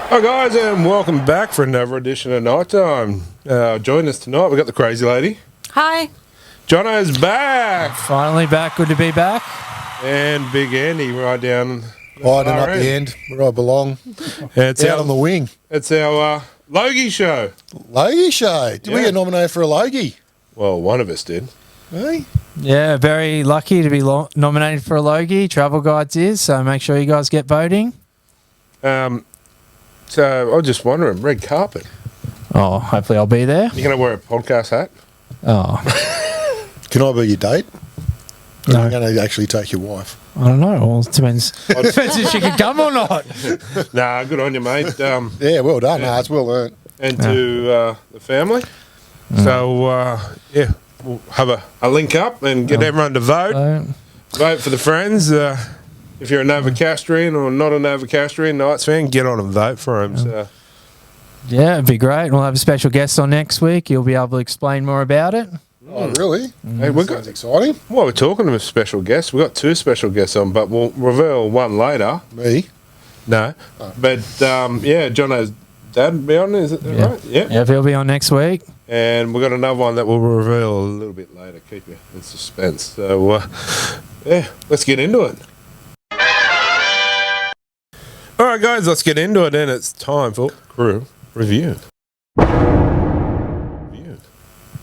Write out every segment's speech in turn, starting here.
Hi guys, and welcome back for another edition of Nighttime. Joining us tonight, we've got the crazy lady. Hi. Jono's back. Finally back, good to be back. And Big Andy right down Right and up the end, where I belong. It's out on the wing. It's our Logie show. Logie show. Did we get nominated for a Logie? Well, one of us did. Hey? Yeah, very lucky to be nominated for a Logie. Travel Guides is, so make sure you guys get voting. So I was just wondering, red carpet. Oh, hopefully I'll be there. You're going to wear a podcast hat? Oh. Can I be your date? Or No. are you going to actually take your wife? I don't know. Well, it depends. Depends if she can come or not. Nah, good on you, mate. Yeah, well done. No, it's well earned. And to the family. So, we'll have a link up and get everyone to vote. Vote for the friends. If you're a Novocastrian or not a Novocastrian Knights fan, get on and vote for him. So. Yeah, it'd be great. We'll have a special guest on next week. You'll be able to explain more about it. Oh, really? Hey, Sounds exciting. Well, we're talking to a special guest. We've got two special guests on, but we'll reveal one later. Me? No. Oh. But, Jono's dad will be on, is it right? Yeah. Yeah, he'll be on next week. And we've got another one that we'll reveal a little bit later. Keep you in suspense. So, let's get into it. All right, guys, let's get into it. And it's time for crew review.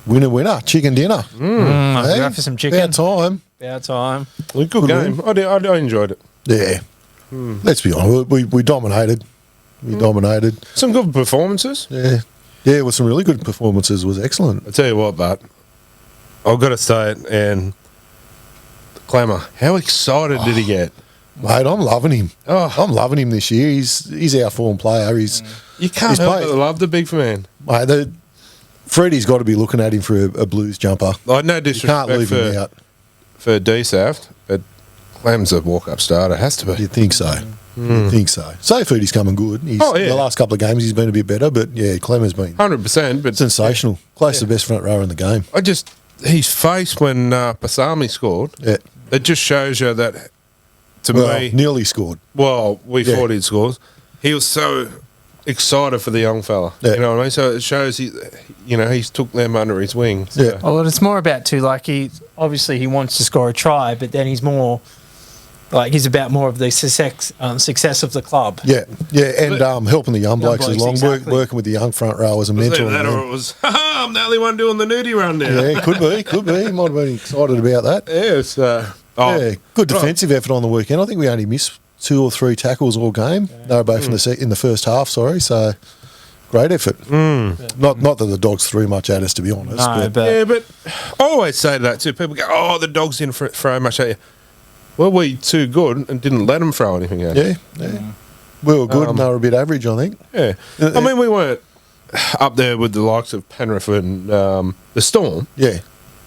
Winner, winner. Chicken dinner. I'll go for some chicken. About time. About time. Good game. I enjoyed it. Yeah. Let's be honest. We dominated. We dominated. Some good performances. Yeah. Yeah, with some really good performances. It was excellent. I tell you what, but I've got to say it. And Clemmer, how excited did he get? Mate, I'm loving him. Oh. I'm loving him this year. He's our form player. You can't help but love the big man. Mate, Freddie's got to be looking at him for a Blues jumper. Like, no disrespect Can't leave him out. for DSAFT, but Clem's a walk-up starter. Has to be. You'd think so. You'd think so. Foodie's coming good. The last couple of games he's been a bit better, but yeah, Clem has been 100%. But sensational. Close to the best front rower in the game. His face when Pasami scored, it just shows you that, to me... nearly scored. Well, we thought he'd scored. He was so excited for the young fella. Yeah. You know what I mean? So it shows he's took them under his wing. So. Yeah. Well, it's more about too, like, he wants to score a try, but then he's more... Like, he's about more of the success of the club. Yeah, yeah, and helping the young blokes along, exactly. working with the young front row as a mentor. That or it was, I'm the only one doing the nudie run now. Yeah, could be. He might have been excited about that. Yeah, good defensive effort on the weekend. I think we only missed 2 or 3 tackles all game. They were both in the first half, so great effort. Not that the Dogs threw much at us, to be honest. No, but I always say that too. People go, oh, the Dogs didn't throw much at you. Well, we too good and didn't let them throw anything at you. Yeah. We were good and they were a bit average, I think. Yeah. I mean, we weren't up there with the likes of Penrith and the Storm. Yeah.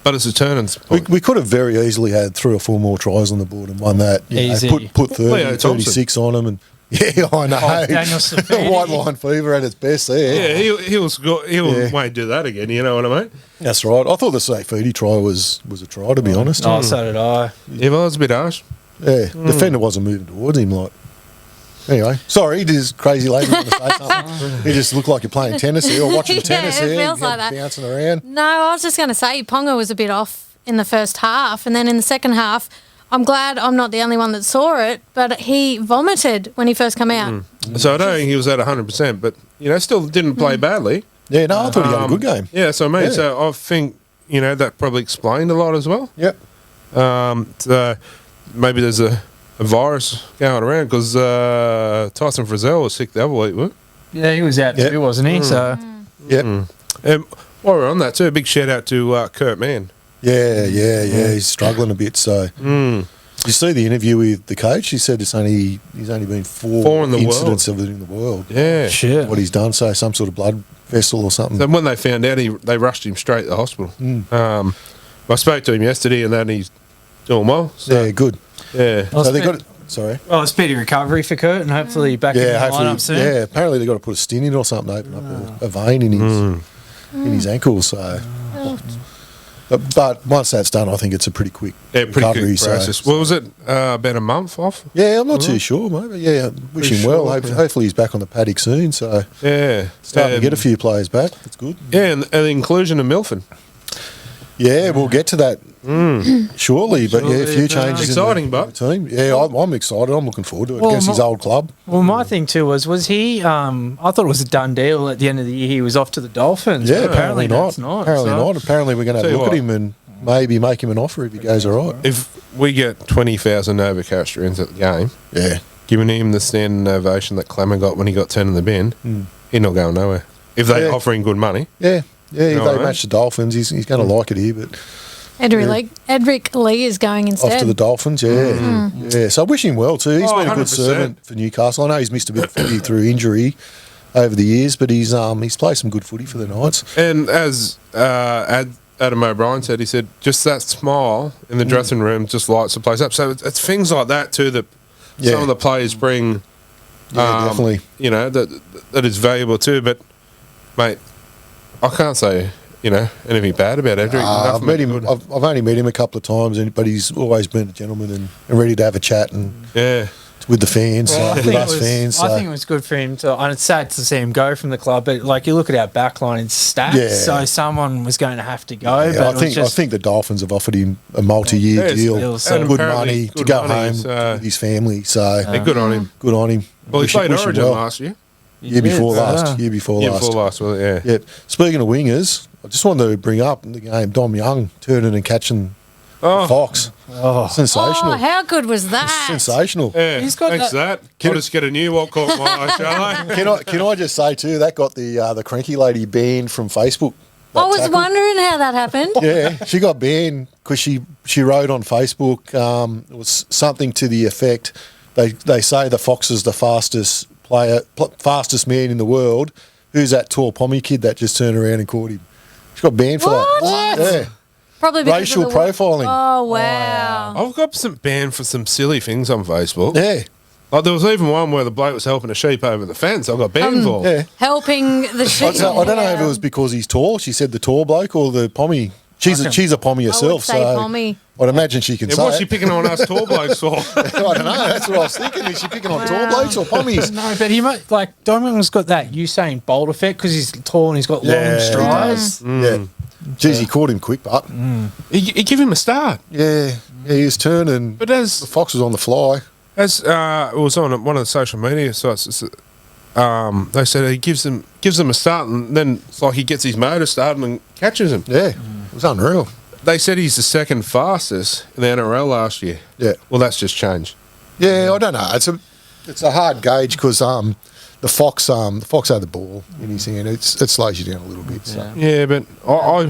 But it's a turning point. We could have very easily had 3 or 4 more tries on the board and won that. Easy. Put 30, 36 on them. And yeah, I know. Daniel Safidi. White line fever at its best there. Yeah, he won't do that again, you know what I mean? That's right. I thought the Safidi try was a try, to be honest. Oh, so did I. Yeah, well, it was a bit harsh. Yeah, defender wasn't moving towards him. Anyway, sorry, this crazy lady want to say something. You just look like you're playing tennis here or watching tennis here. It feels like that. Bouncing around. No, I was just going to say Ponga was a bit off in the first half, and then in the second half, I'm glad I'm not the only one that saw it, but he vomited when he first came out. So I don't think he was at 100%, but, still didn't play badly. Yeah, no, I thought he had a good game. Yeah, so I think, that probably explained a lot as well. Yep. So maybe there's a virus going around because Tyson Frizzell was sick the other week, wasn't he? Yeah, he was out too, wasn't he? So, Yep. And while we're on that too, a big shout out to Kurt Mann. Yeah. He's struggling a bit. So, you see the interview with the coach? He said he's only been 4 in the incidents of it in the world. Yeah, shit. What he's done, so some sort of blood vessel or something. So when they found out, they rushed him straight to the hospital. I spoke to him yesterday, and then he's doing well. So, yeah, good. Yeah. So they got. Sorry. Well, a speedy recovery for Kurt, and hopefully back in the lineup soon. Yeah, apparently they got to put a stint in or something, open up a vein in his ankle. So But once that's done, I think it's a pretty quick pretty recovery. quick process. What was it? About a month off? Yeah, I'm not too sure, mate. But yeah, wish him well. Hopefully he's back on the paddock soon. So starting to get a few players back. That's good. Yeah, and the inclusion of Milford. Yeah, we'll get to that shortly. But yeah, a few changes. Exciting, in the team. Yeah, I'm excited. I'm looking forward to it. Well, Against his old club. Well, my thing too was he? I thought it was a done deal at the end of the year. He was off to the Dolphins. Yeah, but apparently not. Not. Apparently not. Apparently we're going to have a look at him and maybe make him an offer if he goes all right. If we get 20,000 Novocastrians at the game, giving him the standing ovation that Clemmer got when he got 10 in the bin, he's not going nowhere. If they offer him good money. Yeah, if they right? match the Dolphins, he's going to like it here. But Edric Lee is going instead. off to the Dolphins, yeah. So I wish him well too. He's been a good 100%. servant for Newcastle. I know he's missed a bit of footy through injury over the years, but he's played some good footy for the Knights. And as Adam O'Brien said, he said, just that smile in the dressing room just lights the place up. So it's things like that too that some of the players bring. Yeah, definitely. You know, that is valuable too. But, mate, I can't say, anything bad about Edric. I've met him. I've only met him a couple of times, but he's always been a gentleman and ready to have a chat and with the fans, with us fans. I think it was good for him and it's sad to see him go from the club. But like you look at our backline, it's stacked. So someone was going to have to go. Yeah, but I think the Dolphins have offered him a multi-year deal, good money to go home with his family. So good on him. Good on him. Well, he played Origin last year. Year before last. Well, yeah. Yep. Speaking of wingers, I just wanted to bring up the game Dom Young turning and catching the Fox. Sensational. Oh, how good was that? Sensational. Yeah, He's got thanks for that. I'll just get a new what caught my eye, shall I? Can I just say too, that got the cranky lady banned from Facebook. I was wondering how that happened. Yeah, she got banned because she wrote on Facebook, it was something to the effect, they say the Fox is the fastest man in the world. Who's that tall pommy kid that just turned around and caught him? She got banned for that. What? Yeah. Probably because Racial of the profiling. Oh, wow. I've got some banned for some silly things on Facebook. Yeah. Like there was even one where the bloke was helping a sheep over the fence. I got banned for. Yeah. Helping the sheep. I don't know if it was because he's tall. She said the tall bloke or the pommy. She's a pommy herself. say so pommy. I'd imagine she can say What's she it. picking on us tall blokes for? I don't know. That's what I was thinking. Is she picking on tall blokes or pommies? No, but he might Dom Young's got that Usain Bolt effect because he's tall and he's got long strides. Yeah. Geez, he caught him quick, but He give him a start. yeah, he was turning. But The as Fox was on the fly. it was on one of the social media sites, they said he gives them a start, and then it's like he gets his motor started and catches him. Yeah, it was unreal. They said he's the second fastest in the NRL last year. Yeah, Well, that's just changed. yeah. I don't know. It's a hard gauge because the Fox had the ball in his hand. It slows you down a little bit. So. Yeah, but I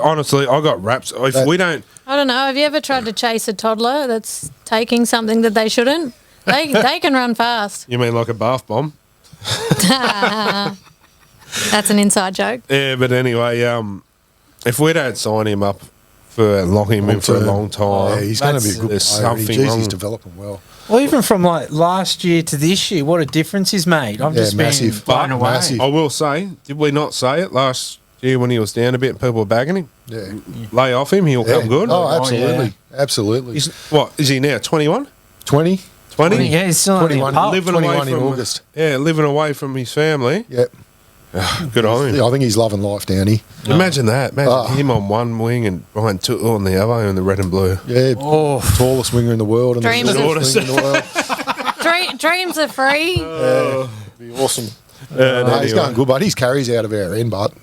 honestly got raps. If we don't, I don't know. Have you ever tried to chase a toddler that's taking something that they shouldn't? They can run fast. you mean like a bath bomb? That's an inside joke. Yeah, but anyway, if we don't sign him up for locking him in for a long time, Yeah, he's going to be a good there's player. something Jeez, wrong. he's developing well. Well, even from like last year to this year, what a difference he's made. I'm just being massive. blown away. Massive. I will say, did we not say it last year when he was down a bit and people were bagging him? Yeah. Lay off him, he'll come good. Oh, absolutely. yeah. Absolutely. What is he now? 21? 20? 20? Yeah, he's still only a 21. pup. Living 21 away in from August. Yeah, living away from his family. Yep. Good on him. Yeah, I think he's loving life down here. Imagine that. Imagine him on one wing and Brian Tootle on the other in the red and blue. Yeah. Oh, Tallest winger in the world. And Dreams the of- shortest winger in the world. Dreams are free. Be awesome. Anyway. He's going good, but his carries out of our end, but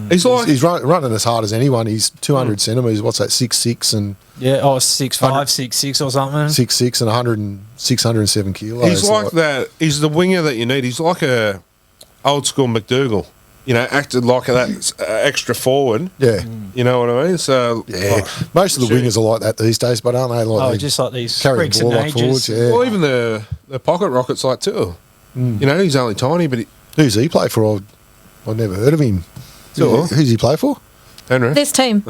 He's like, he's running as hard as anyone. He's 200 centimetres. What's that? 6'6" and yeah. Oh, 6'5", 6'6" or something. 6'6" and 607 kilos. he's like that. He's the winger that you need. He's like a old school McDougall. You know, acted like that extra forward. Yeah. You know what I mean? So Yeah. Most of the wingers are like that these days, but aren't they? Like Oh, they just like these carry freaks the ball and like forwards. ages. Yeah. well, even the pocket rockets like too. You know, he's only tiny, but Who's he play for? I've never heard of him. Sure. Who's he play for? Henry. This team.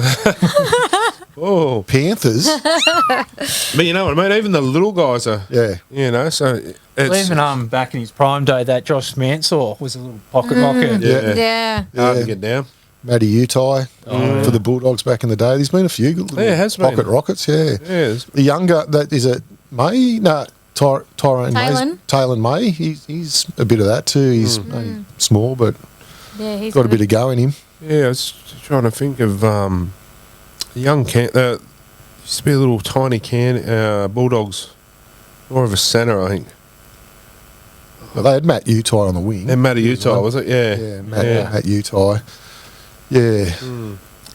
Oh, Panthers. but you know what I mean. Even the little guys are. Yeah. You know, so Well, it's even back in his prime day, that Josh Mansour was a little pocket rocket. yeah, Yeah. hard to get down. Matty Utai for the Bulldogs back in the day. There's been a few little has been. pocket rockets, yeah. The younger, that is it May? No, Tyrone Taylor May. He's a bit of that too. He's only small, but he's got a bit of go in him. Yeah, I was trying to think of a young used to be a little tiny Bulldogs, more of a centre, I think. Well, they had Matt Utai on the wing. And Matty Utai, was it? Yeah. Yeah, Matt Utai. Yeah.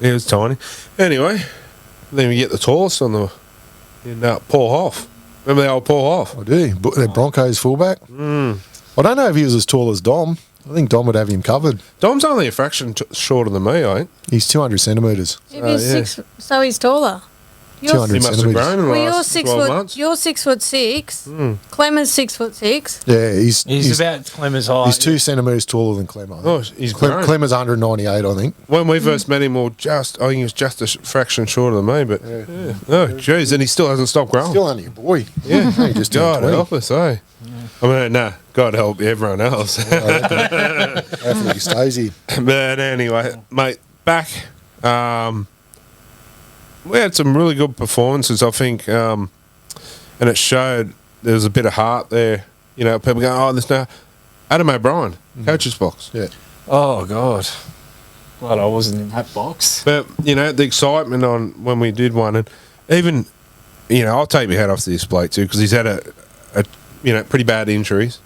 He was tiny. Anyway, then we get the tallest on in Paul Hoff. Remember the old Paul Hoff? I do. The Broncos fullback. I don't know if he was as tall as Dom. I think Dom would have him covered. Dom's only a fraction shorter than me, I think. He's 200 centimetres. So he's taller. 200 He must have grown in the last 12 months. You're 6'6". Clemmer's 6'6". Yeah, He's about Clemmer's height. He's 2 centimetres taller than Clemmer. Oh, he's grown. Clemmer's 198, I think. When we first met him, I think he was just a fraction shorter than me, but oh, jeez, and he still hasn't stopped growing. Still only a boy. Yeah, He just God turned 20. help us, eh? I mean, God help everyone else. Hopefully he stays here. But anyway, mate, back. We had some really good performances, I think, and it showed there was a bit of heart there. You know, people going, there's no... Adam O'Brien, coach's box. Yeah. Oh, God. Glad I wasn't in that box. But, you know, the excitement on when we did one, and even, you know, I'll take my hat off to this bloke too, because he's had a pretty bad injuries.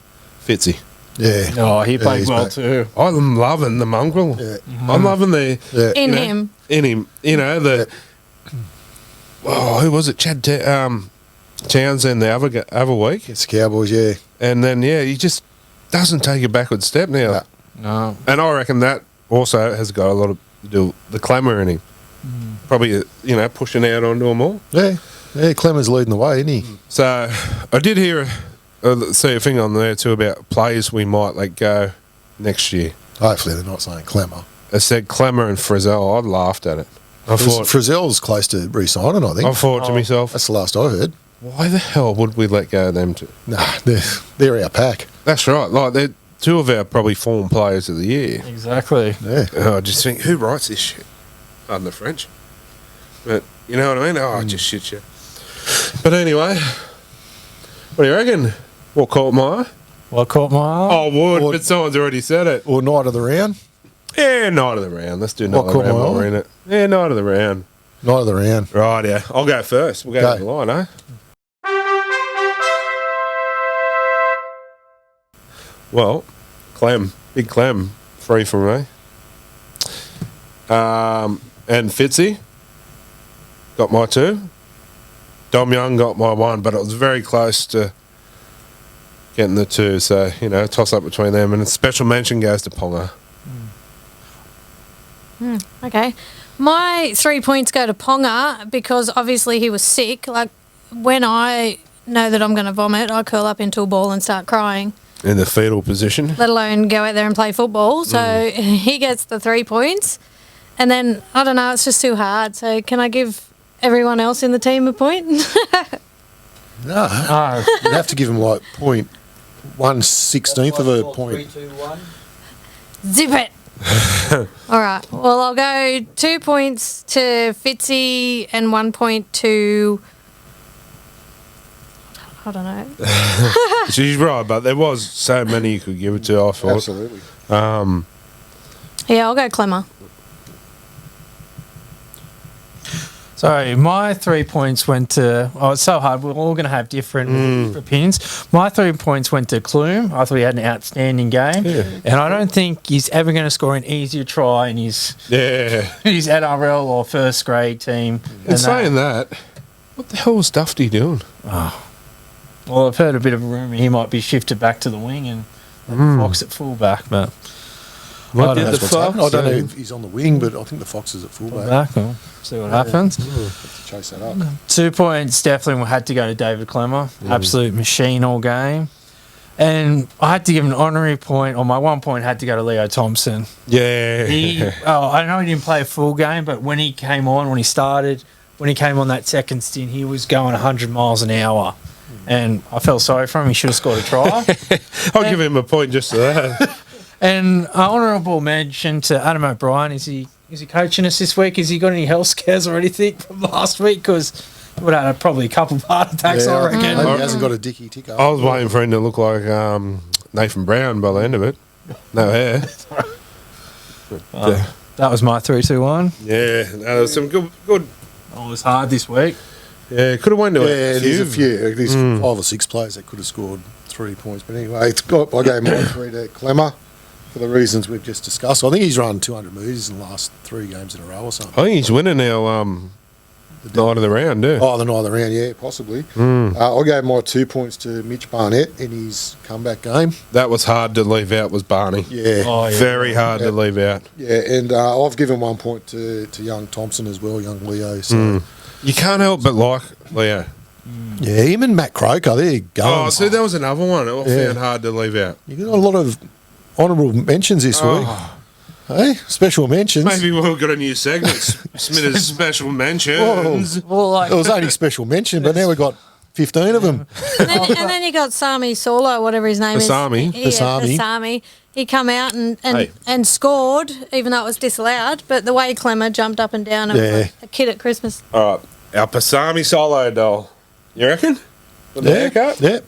Fitzy. Yeah. Oh, he played well back. too. I'm loving the mongrel. Yeah. I'm loving In him. In him. You know, who was it? Chad Townsend the other week. It's the Cowboys, yeah. And then, he just doesn't take a backward step now. No. And I reckon that also has got a lot of to do with the clamour in him. Probably, pushing out onto them all. Yeah. Yeah, Clemmer's leading the way, isn't he? So I did see a thing on there too about players we might let go next year. Hopefully they're not saying Clemmer. It said Clemmer and Frizzell. I laughed at it. I thought Frizzell's close to re-signing, I think. I thought to myself, That's the last I heard. why the hell would we let go of them two? Nah, they're our pack. That's right. Like, they're two of our probably form players of the year. Exactly. Yeah. I just think, who writes this shit? Pardon the French. But, you know what I mean? Just shit. But anyway, what do you reckon? What caught my eye? What caught my eye? Oh, would, but someone's already said it. Or night of the round. Yeah, night of the round. Let's do night What of the caught round my while eye? we're in it. Yeah, night of the round. Night of the round. Right, yeah. I'll go first. We'll go Go. down the line, eh? Well, Big Clem, 3 from me. And Fitzy got my 2. Dom Young got my 1, but it was very close to getting the 2. So, toss up between them. And a special mention goes to Ponga. Okay. My 3 points go to Ponga because obviously he was sick. Like, when I know that I'm going to vomit, I curl up into a ball and start crying. In the fetal position. Let alone go out there and play football. So he gets the 3 points. And then, I don't know, it's just too hard. So can I give everyone else in the team a point? No. You'd have to give him like 1/16 of a point. 3, 2, 1. Zip it. All right. Well, I'll go 2 points to Fitzy and 1 point to... I don't know. She's right, but there was so many you could give it to, I thought. Absolutely. Yeah, I'll go Clemmer. So my 3 points went to... Oh, it's so hard. We're all going to have different opinions. My 3 points went to Clume. I thought he had an outstanding game. Yeah. And I don't think he's ever going to score an easier try in his NRL or first grade team. And saying that, what the hell was Dufty doing? Well, I've heard a bit of a rumour he might be shifted back to the wing and Fox at fullback, but... What did did the the Fox? I don't know if he's on the wing, but I think the Fox is at fullback. We'll see what happens. Have to chase that up. 2 points definitely had to go to David Clemmer. Absolute machine all game. And I had to give an honorary point, or my 1 point had to go to Leo Thompson. Yeah. I know he didn't play a full game, but when he came on, when he came on that second stint, he was going 100 miles an hour. And I felt sorry for him. He should have scored a try. I'll give him a point just for that. And honourable mention to Adam O'Brien. Is he coaching us this week? Has he got any health scares or anything from last week? Because he would have had probably a couple of heart attacks, I reckon. Maybe he hasn't got a dicky ticker. I was waiting for him to look like Nathan Brown by the end of it. No hair. But, That was my 3-2-1. yeah, there's some good. Oh, it was hard this week. Yeah, could have went to Yeah, there's a few. There's 5 or 6 players that could have scored 3 points. But anyway, I gave my 3 to Clemmer for the reasons we've just discussed. I think he's run 200 metres in the last 3 games in a row or something. I think he's winning now. The night of the round, yeah. Oh, the night of the round, yeah, possibly. I gave my 2 points to Mitch Barnett in his comeback game. That was hard to leave out, was Barney. Yeah. Oh, yeah. Very hard to leave out. Yeah, and I've given 1 point to young Thompson as well, young Leo. So You can't help but like Leo. yeah, him and Matt Croker, they're going. Oh, see, that was another one I found hard to leave out. You got a lot of honourable mentions this week. Hey, special mentions. Maybe we've got a new segment, Smith's Special Mentions. Well, like, It was only special mention, but now we've got 15 of them. And then you got Sami Solo, whatever his name Asami. is. Asami. He come out and scored, even though it was disallowed. But the way Clemmer jumped up and down, Yeah. a kid at Christmas. All right, our Pasami solo doll. You reckon? With the haircut? Yeah.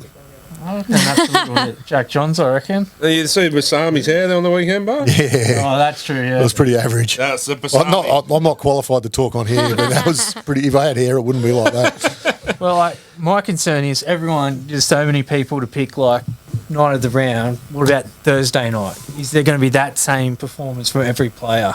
I reckon that's a little bit Jack Johns, I reckon. You see Pasami's hair there on the weekend, bar? Yeah. Oh, that's true, yeah. It was pretty average. That's the Pasami. I'm not qualified to talk on hair, but that was pretty. If I had hair, it wouldn't be like that. Well, like, my concern is there's so many people to pick, like, night of the round. What about Thursday night? Is there going to be that same performance from every player?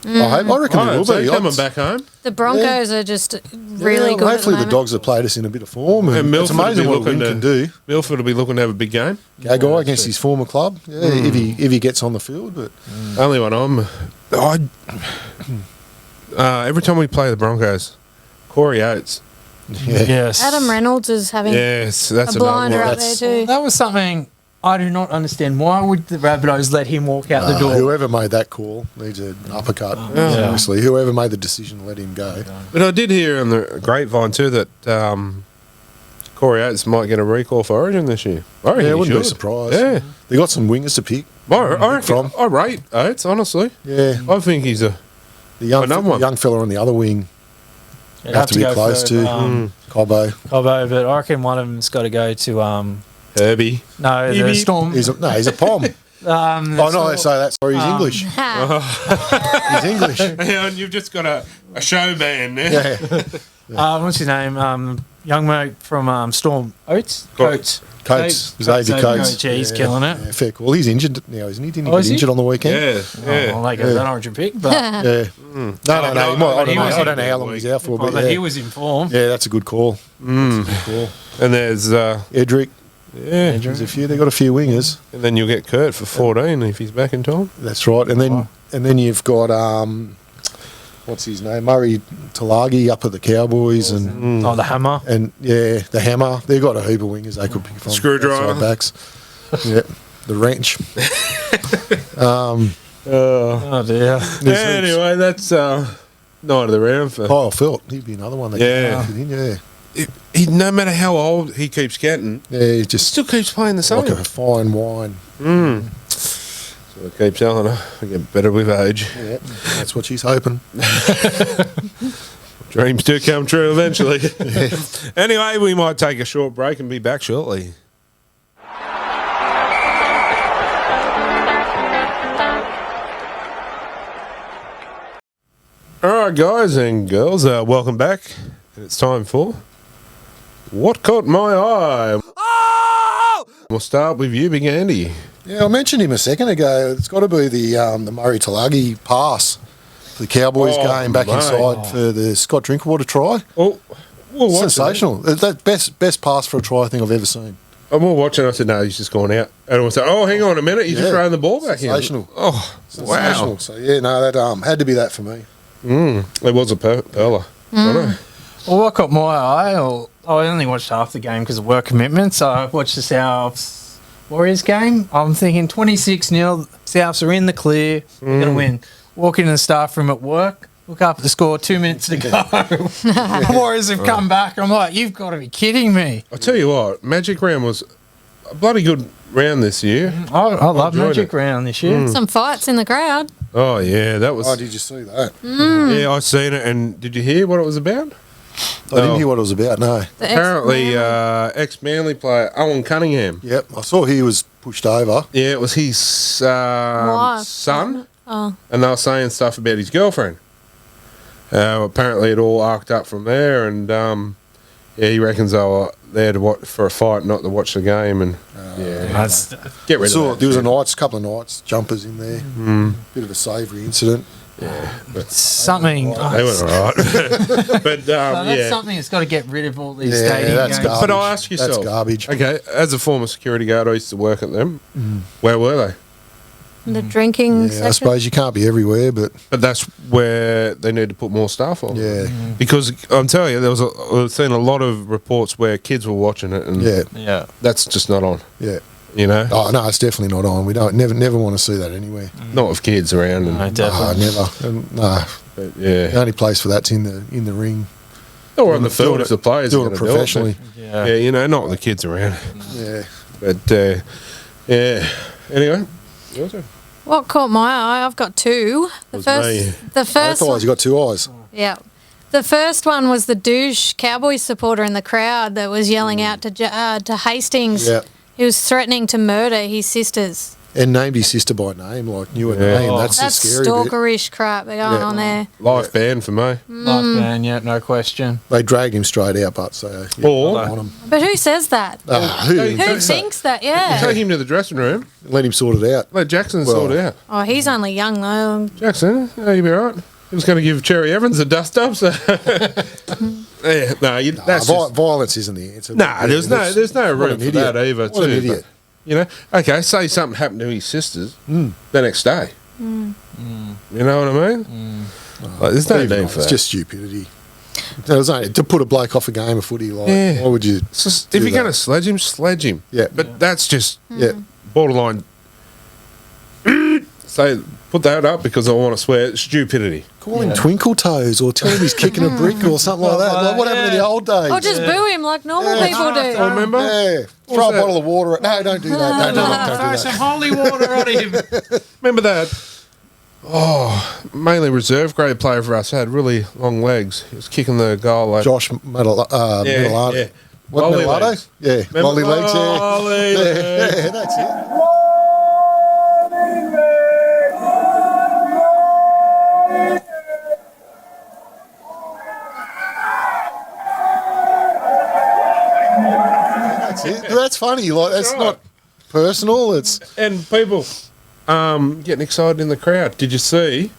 I reckon it will so be. coming back home. The Broncos are just really good. Hopefully, at the the Dogs have played us in a bit of form. And Milford it's amazing will what be a win looking can do. Milford will be looking to have a big game. Gagai against his former club, if he gets on the field. But Only one every time we play the Broncos, Corey Oates. yeah. Yes. Adam Reynolds is having Yes, that's a another blinder one. up there too. That was something I do not understand. Why would the Rabbitohs let him walk out the door? Whoever made that call needs an uppercut. Seriously, whoever made the decision to let him go. But I did hear on the grapevine too that Corey Oates might get a recall for Origin this year. I reckon Yeah, I he wouldn't be should. surprised. Yeah, They got some wingers to pick. I rate Oates, honestly. Yeah, I think he's a the young, Another one. young fella on the other wing It'd have to be go close for, to Cobbo. Cobbo, but I reckon one of them's got to go to Herbie. the Herbie. Storm. He's a pom. Oh no, they say that. Sorry, he's English. He's English. And you've just got a show band there. Yeah, what's his name? Young mate from Storm Oates. Coates. Coates, Xavier Coates. Yeah, he's killing it. Yeah, fair call. He's injured now, isn't he? Didn't he Oh, is get he? injured on the weekend? Yeah. Well, they got that Origin pick, but, Yeah. No. I don't know how long he's out for, but he was in form. yeah, that's a good call. That's a good call. And there's Edric. yeah, There's a few. They got a few wingers. and then you'll get Kurt for 14 if he's back in time. That's right. And then you've got what's his name? Murray Talagi up at the Cowboys and Oh, the hammer. the Hammer. They've got a heap of wingers they could pick from. Screwdriver. outside backs. Yeah. The wrench. Oh, dear. Anyway, that's night of the round for. Kyle Felt. He'd be another one. That Yeah. could get in, He, no matter how old he keeps getting, yeah. He just still keeps playing the same. like a fine wine. So it keeps telling her, I get better with age. Yeah. That's what she's hoping. Dreams do come true eventually. Anyway, we might take a short break and be back shortly. All right, guys and girls, welcome back. And it's time for What Caught My Eye. We'll start with you, Big Andy. Yeah, I mentioned him a second ago. It's got to be the Murray Talagi pass for the Cowboys game back mate. inside for the Scott Drinkwater try. Oh, we'll watch Sensational. That best pass for a try I think I've ever seen. I'm all watching. I said, no, he's just gone out. And I said, oh, hang on a minute. He's just Yeah. throwing the ball back Sensational. in. Oh, Sensational. wow. So yeah, no, that had to be that for me. It was a perler. Jono. Well, what caught my eye? I only watched half the game because of work commitments. I watched the Souths Warriors game. I'm thinking 26-0. Souths are in the clear. We're going to win. Walk into the staff room at work. Look up at the score. 2 minutes to go. The Warriors have come back. I'm like, you've got to be kidding me. I tell you what, Magic Round was a bloody good round this year. I love enjoyed Magic it. Round this year. Some fights in the crowd. Oh yeah, that was. Oh, did you see that? Yeah, I seen it. And did you hear what it was about? I didn't hear what it was about, no. The Apparently, ex-man. ex-Manly player Owen Cunningham. Yep, I saw he was pushed over. Yeah, it was his Wife, son, Oh, and they were saying stuff about his girlfriend. Apparently, it all arced up from there, and yeah, he reckons they were there to watch for a fight, not to watch the game. And That's, get I rid saw of that. there was a couple of nights, jumpers in there. Bit of a savoury incident. something. They went all right, but That's yeah. something that's got to get rid of all these Yeah, stadium that's games. garbage. But I ask yourself, That's garbage. okay, as a former security guard, I used to work at them. Where were they? the drinking Yeah, section. I suppose you can't be everywhere, but But that's where they need to put more staff on. yeah, Because I'm telling you, I've seen a lot of reports where kids were watching it, and yeah, Yeah. that's just not on. yeah. You know, Oh no, it's definitely not on. We don't never want to see that anywhere. not with kids around. And, No, Oh, definitely. never. No, but, the yeah, only place for that's in the ring. or on the doing field it- if the players doing are it gonna professionally. Do it, Yeah. but, yeah, you know, not with the kids around. Yeah. But yeah. Anyway, your turn. What caught my eye? I've got two. Was me. The first Both one, eyes. You got two eyes. yeah. The first one was the douche Cowboys supporter in the crowd that was yelling out to Hastings. Yeah. He was threatening to murder his sisters. And named his sister by name, like knew her Yeah. name. Oh. That's the That's scary bit. stalkerish crap going Yeah. on there. Life ban for me. Life ban, yeah, no question. They dragged him straight out, but so yeah, Or- on him. But who says that? Who Who thinks that? Yeah. Take him to the dressing room. let him sort it out? Let Jackson Well- sort it out. Oh, he's only young though. Jackson, you'll be all right. He was going to give Cherry Evans a dust up. So yeah, no, that's just, Violence isn't the answer. nah. There's no What room an for idiot. that either. What an too, idiot. but, you know, okay. Say something happened to his sisters the next day. You know what I mean? Like, there's no Even need if for it's that. just stupidity. There's only, to put a bloke off a game of footy, like Yeah. why would you? It's just, do if you're that? going to sledge him. Yeah. But that's just Yeah, borderline. Say, put that up because I want to swear. Stupidity. call him Twinkle Toes or tell him he's kicking a brick or something like that. Like, what happened in the old days? Or just boo him like normal Yeah. people do. I remember. Yeah, throw a that? bottle of water at. No, don't do that. Don't Throw do some that. holy water on him. Remember that? Oh, mainly reserve grade player for us. Had really long legs. He was kicking the goal. Like, Josh Middleton. yeah. What Lolly Middleton? legs. Yeah, Remember- lolly legs. Yeah, Lolly yeah, legs. yeah, that's it. That's it. That's funny. Like that's right. not personal. It's And people getting excited in the crowd. Did you see?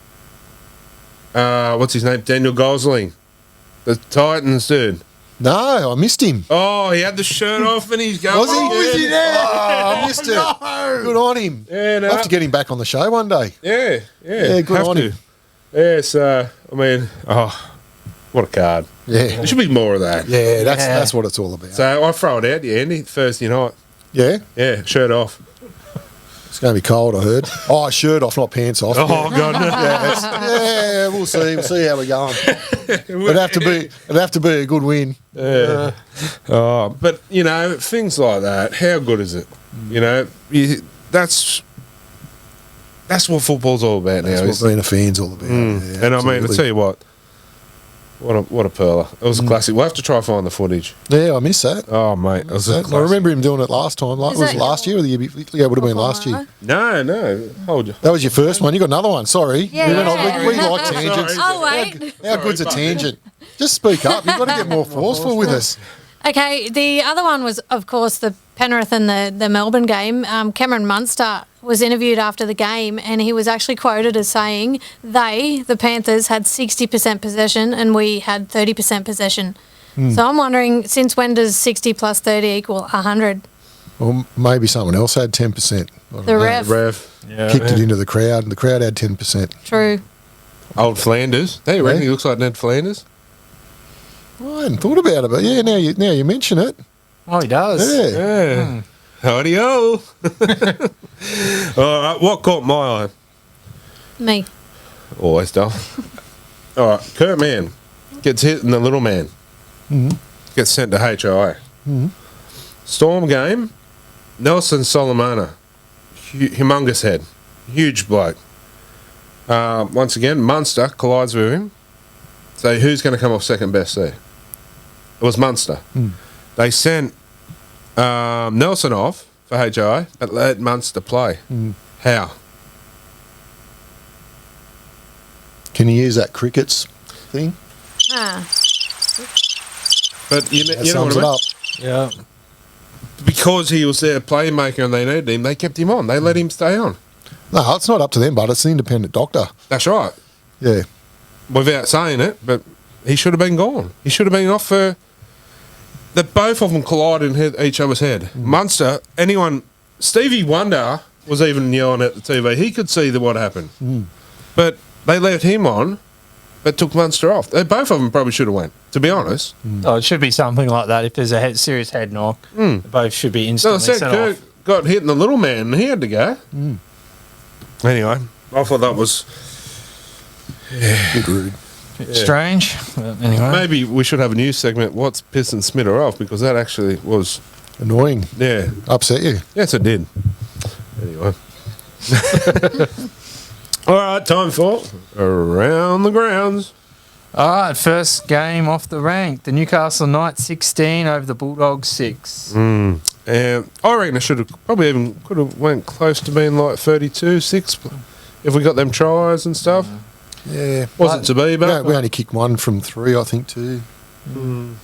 What's his name? Daniel Gosling, the Titans dude. no. I missed him. Oh, he had the shirt off and he's going. Was he? again. Was he there? Oh, I missed it. Good on him. Yeah, no. I'll have to get him back on the show one day. Yeah. Yeah, good have on to. him. Yeah, so I mean, what a card. Yeah, There should be more of that. yeah. That's what it's all about. So I throw it out, yeah, Andy, Thursday night. Yeah, Yeah, shirt off. it's going to be cold. I heard. Oh, shirt off, not pants off. Oh God, no. Yeah, we'll see. We'll see how we're going. It'd have to be a good win. Yeah. But you know, things like that. How good is it? You know, that's what football's all about That's now. what Isn't being a fan's all about. it? Yeah, And I mean, I absolutely. tell you what a perler. It was a classic. We'll have to try and find the footage. Yeah, I miss that. Oh mate, it was a I classic. remember him doing it last time. Like, Is was it that- last year or the year before? Yeah, it would have been last year. No, hold you. That was your first one. You got another one. Sorry. Yeah. We, went on, we like tangents. Sorry. Oh, wait. How good's a tangent? Just speak up. You've got to get more forceful with us. Okay, the other one was, of course, the Penrith and the Melbourne game. Cameron Munster was interviewed after the game, and he was actually quoted as saying, the Panthers, had 60% possession and we had 30% possession. So I'm wondering, since when does 60 plus 30 equal 100? Or maybe someone else had 10%. I don't The know. ref. Rev. Yeah. Kicked it into the crowd, and the crowd had 10%. True. Old Flanders. Hey, you reckon Yeah. he looks like Ned Flanders? I hadn't thought about it, but yeah, now you mention it. Oh, he does. Yeah. Yeah. Howdy-o. All right, what caught my eye? Me. Always does. All right, Kurt Mann gets hit in the little man. Gets sent to HIA. Storm game. Nelson Solomona, humongous head, huge bloke. Once again, Munster collides with him. So who's going to come off second best there? It was Munster. They sent Nelson off for HI, but let Munster play. How? Can you use that crickets thing? But you That know sums what I it mean? up. Yeah. Because he was their playmaker and they needed him, they kept him on. They let him stay on. No, it's not up to them, but it's the independent doctor. That's right. Yeah. Without saying it, but he should have been gone. He should have been off for... That both of them collided in each other's head. Munster, anyone... Stevie Wonder was even yelling at the TV. He could see what happened. But they left him on, but took Munster off. Both of them probably should have went, to be honest. Oh, it should be something like that. If there's a serious head knock, both should be So instantly I said sent Kirk off. got hit in the little man and he had to go. Anyway, I thought that was... Bit rude. Strange. But anyway. Maybe we should have a news segment, what's pissing Smita off, because that actually was... Annoying. Yeah. Upset you. Yes, it did. Anyway. All right, time for Around the Grounds. All right, first game off the rank. The Newcastle Knights 16 over the Bulldogs 6. And I reckon it should have probably even could have went close to being like 32-6 if we got them tries and stuff. Yeah. Wasn't to be, but We only kicked 1 from 3, I think, too. Conversions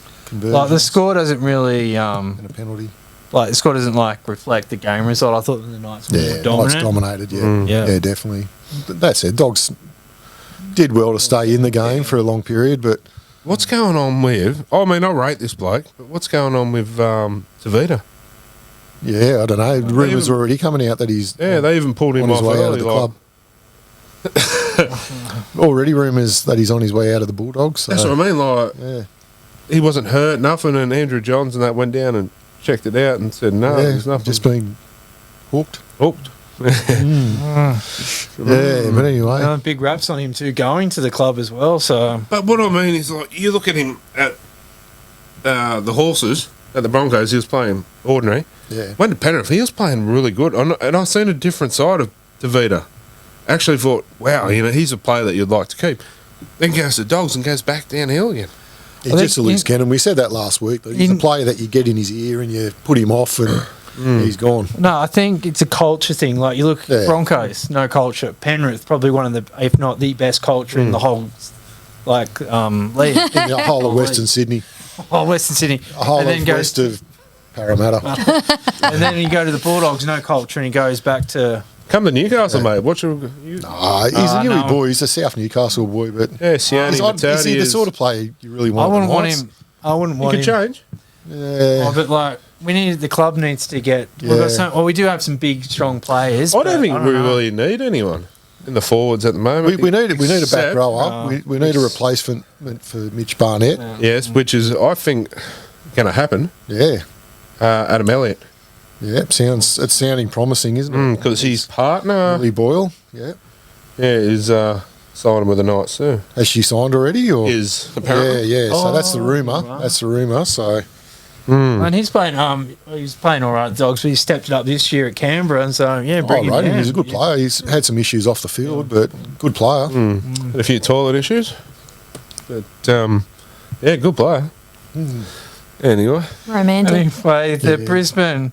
Like the score doesn't really, and a penalty. like the score doesn't like reflect the game result. I thought the Knights were more Yeah, dominant. Knights dominated, yeah. Yeah. Yeah, definitely. That said, Dogs did well to stay in the game for a long period, but what's going on with... I mean, I rate this bloke, but what's going on with Tavita? yeah, I don't know. Rumours are already coming out that he's Yeah, they even pulled him on his off way out early. of the Like, club. Already rumours that he's on his way out of the Bulldogs. So, that's what I mean. Like, yeah. he wasn't hurt, nothing, and Andrew Johns and that went down and checked it out and said, no, yeah, there's nothing. just been hooked. hooked. Yeah, but anyway. Big raps on him too, going to the club as well. So But what I mean is, like, you look at him at the horses at the Broncos. He was playing ordinary. Yeah. Went to Penrith. He was playing really good, and I've seen a different side of Tavita. Actually thought, wow, he's a player that you'd like to keep. Then goes to Dogs and goes back downhill again. He's just a loose cannon. We said that last week. He's a player that you get in his ear and you put him off and he's gone. no, I think it's a culture thing. Like you look, Yeah. Broncos, no culture. Penrith, probably one of the, if not the best culture in the whole, like league. In the whole of Western Sydney, Oh, Western Sydney. a whole And of then goes- west of Parramatta. And then you go to the Bulldogs, no culture, and he goes back to. Come to Newcastle, mate. Watch you. He's a Newey no. boy. He's a South Newcastle boy, but Yeah, Sione is Matadi he the is. sort of player you really I want? wouldn't at the want Knights? him. I wouldn't You want could him. change. Yeah. Oh, but like we need the club needs to get. We've got Yeah. some. Well, we do have some big, strong players. I but don't think we know. really need anyone in the forwards at the moment. We need a back Except- rower. We need a replacement for Mitch Barnett. Yes, which is, I think, going to happen. Yeah. Adam Elliott. It's sounding promising, isn't it? Because his partner Lee Boyle. Yeah. is signing with the Knights too. Has she signed already? Or Is apparently. Yeah. So that's the rumour. right. That's the rumour. So And he's playing. He's playing all right, Dogs. But he stepped it up this year at Canberra, and so yeah, I bring him rate him. down. He's a good player. He's had some issues off the field, but good player. Had a few toilet issues. But, yeah, good player. Anyway. Romantic. Anyway, the Yeah. Brisbane.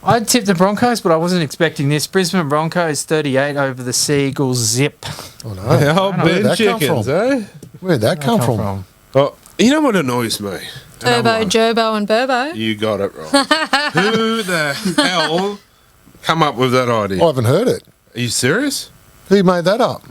I tipped the Broncos, but I wasn't expecting this. Brisbane Broncos 38 over the Seagulls zip. Oh no. Oh, Where'd Ben that come Chickens, eh? Where'd that come from? Oh, you know what annoys me? Turbo, Another one. Gerbo, and Burbo. You got it right. Who the hell come up with that idea? I haven't heard it. Are you serious? Who made that up?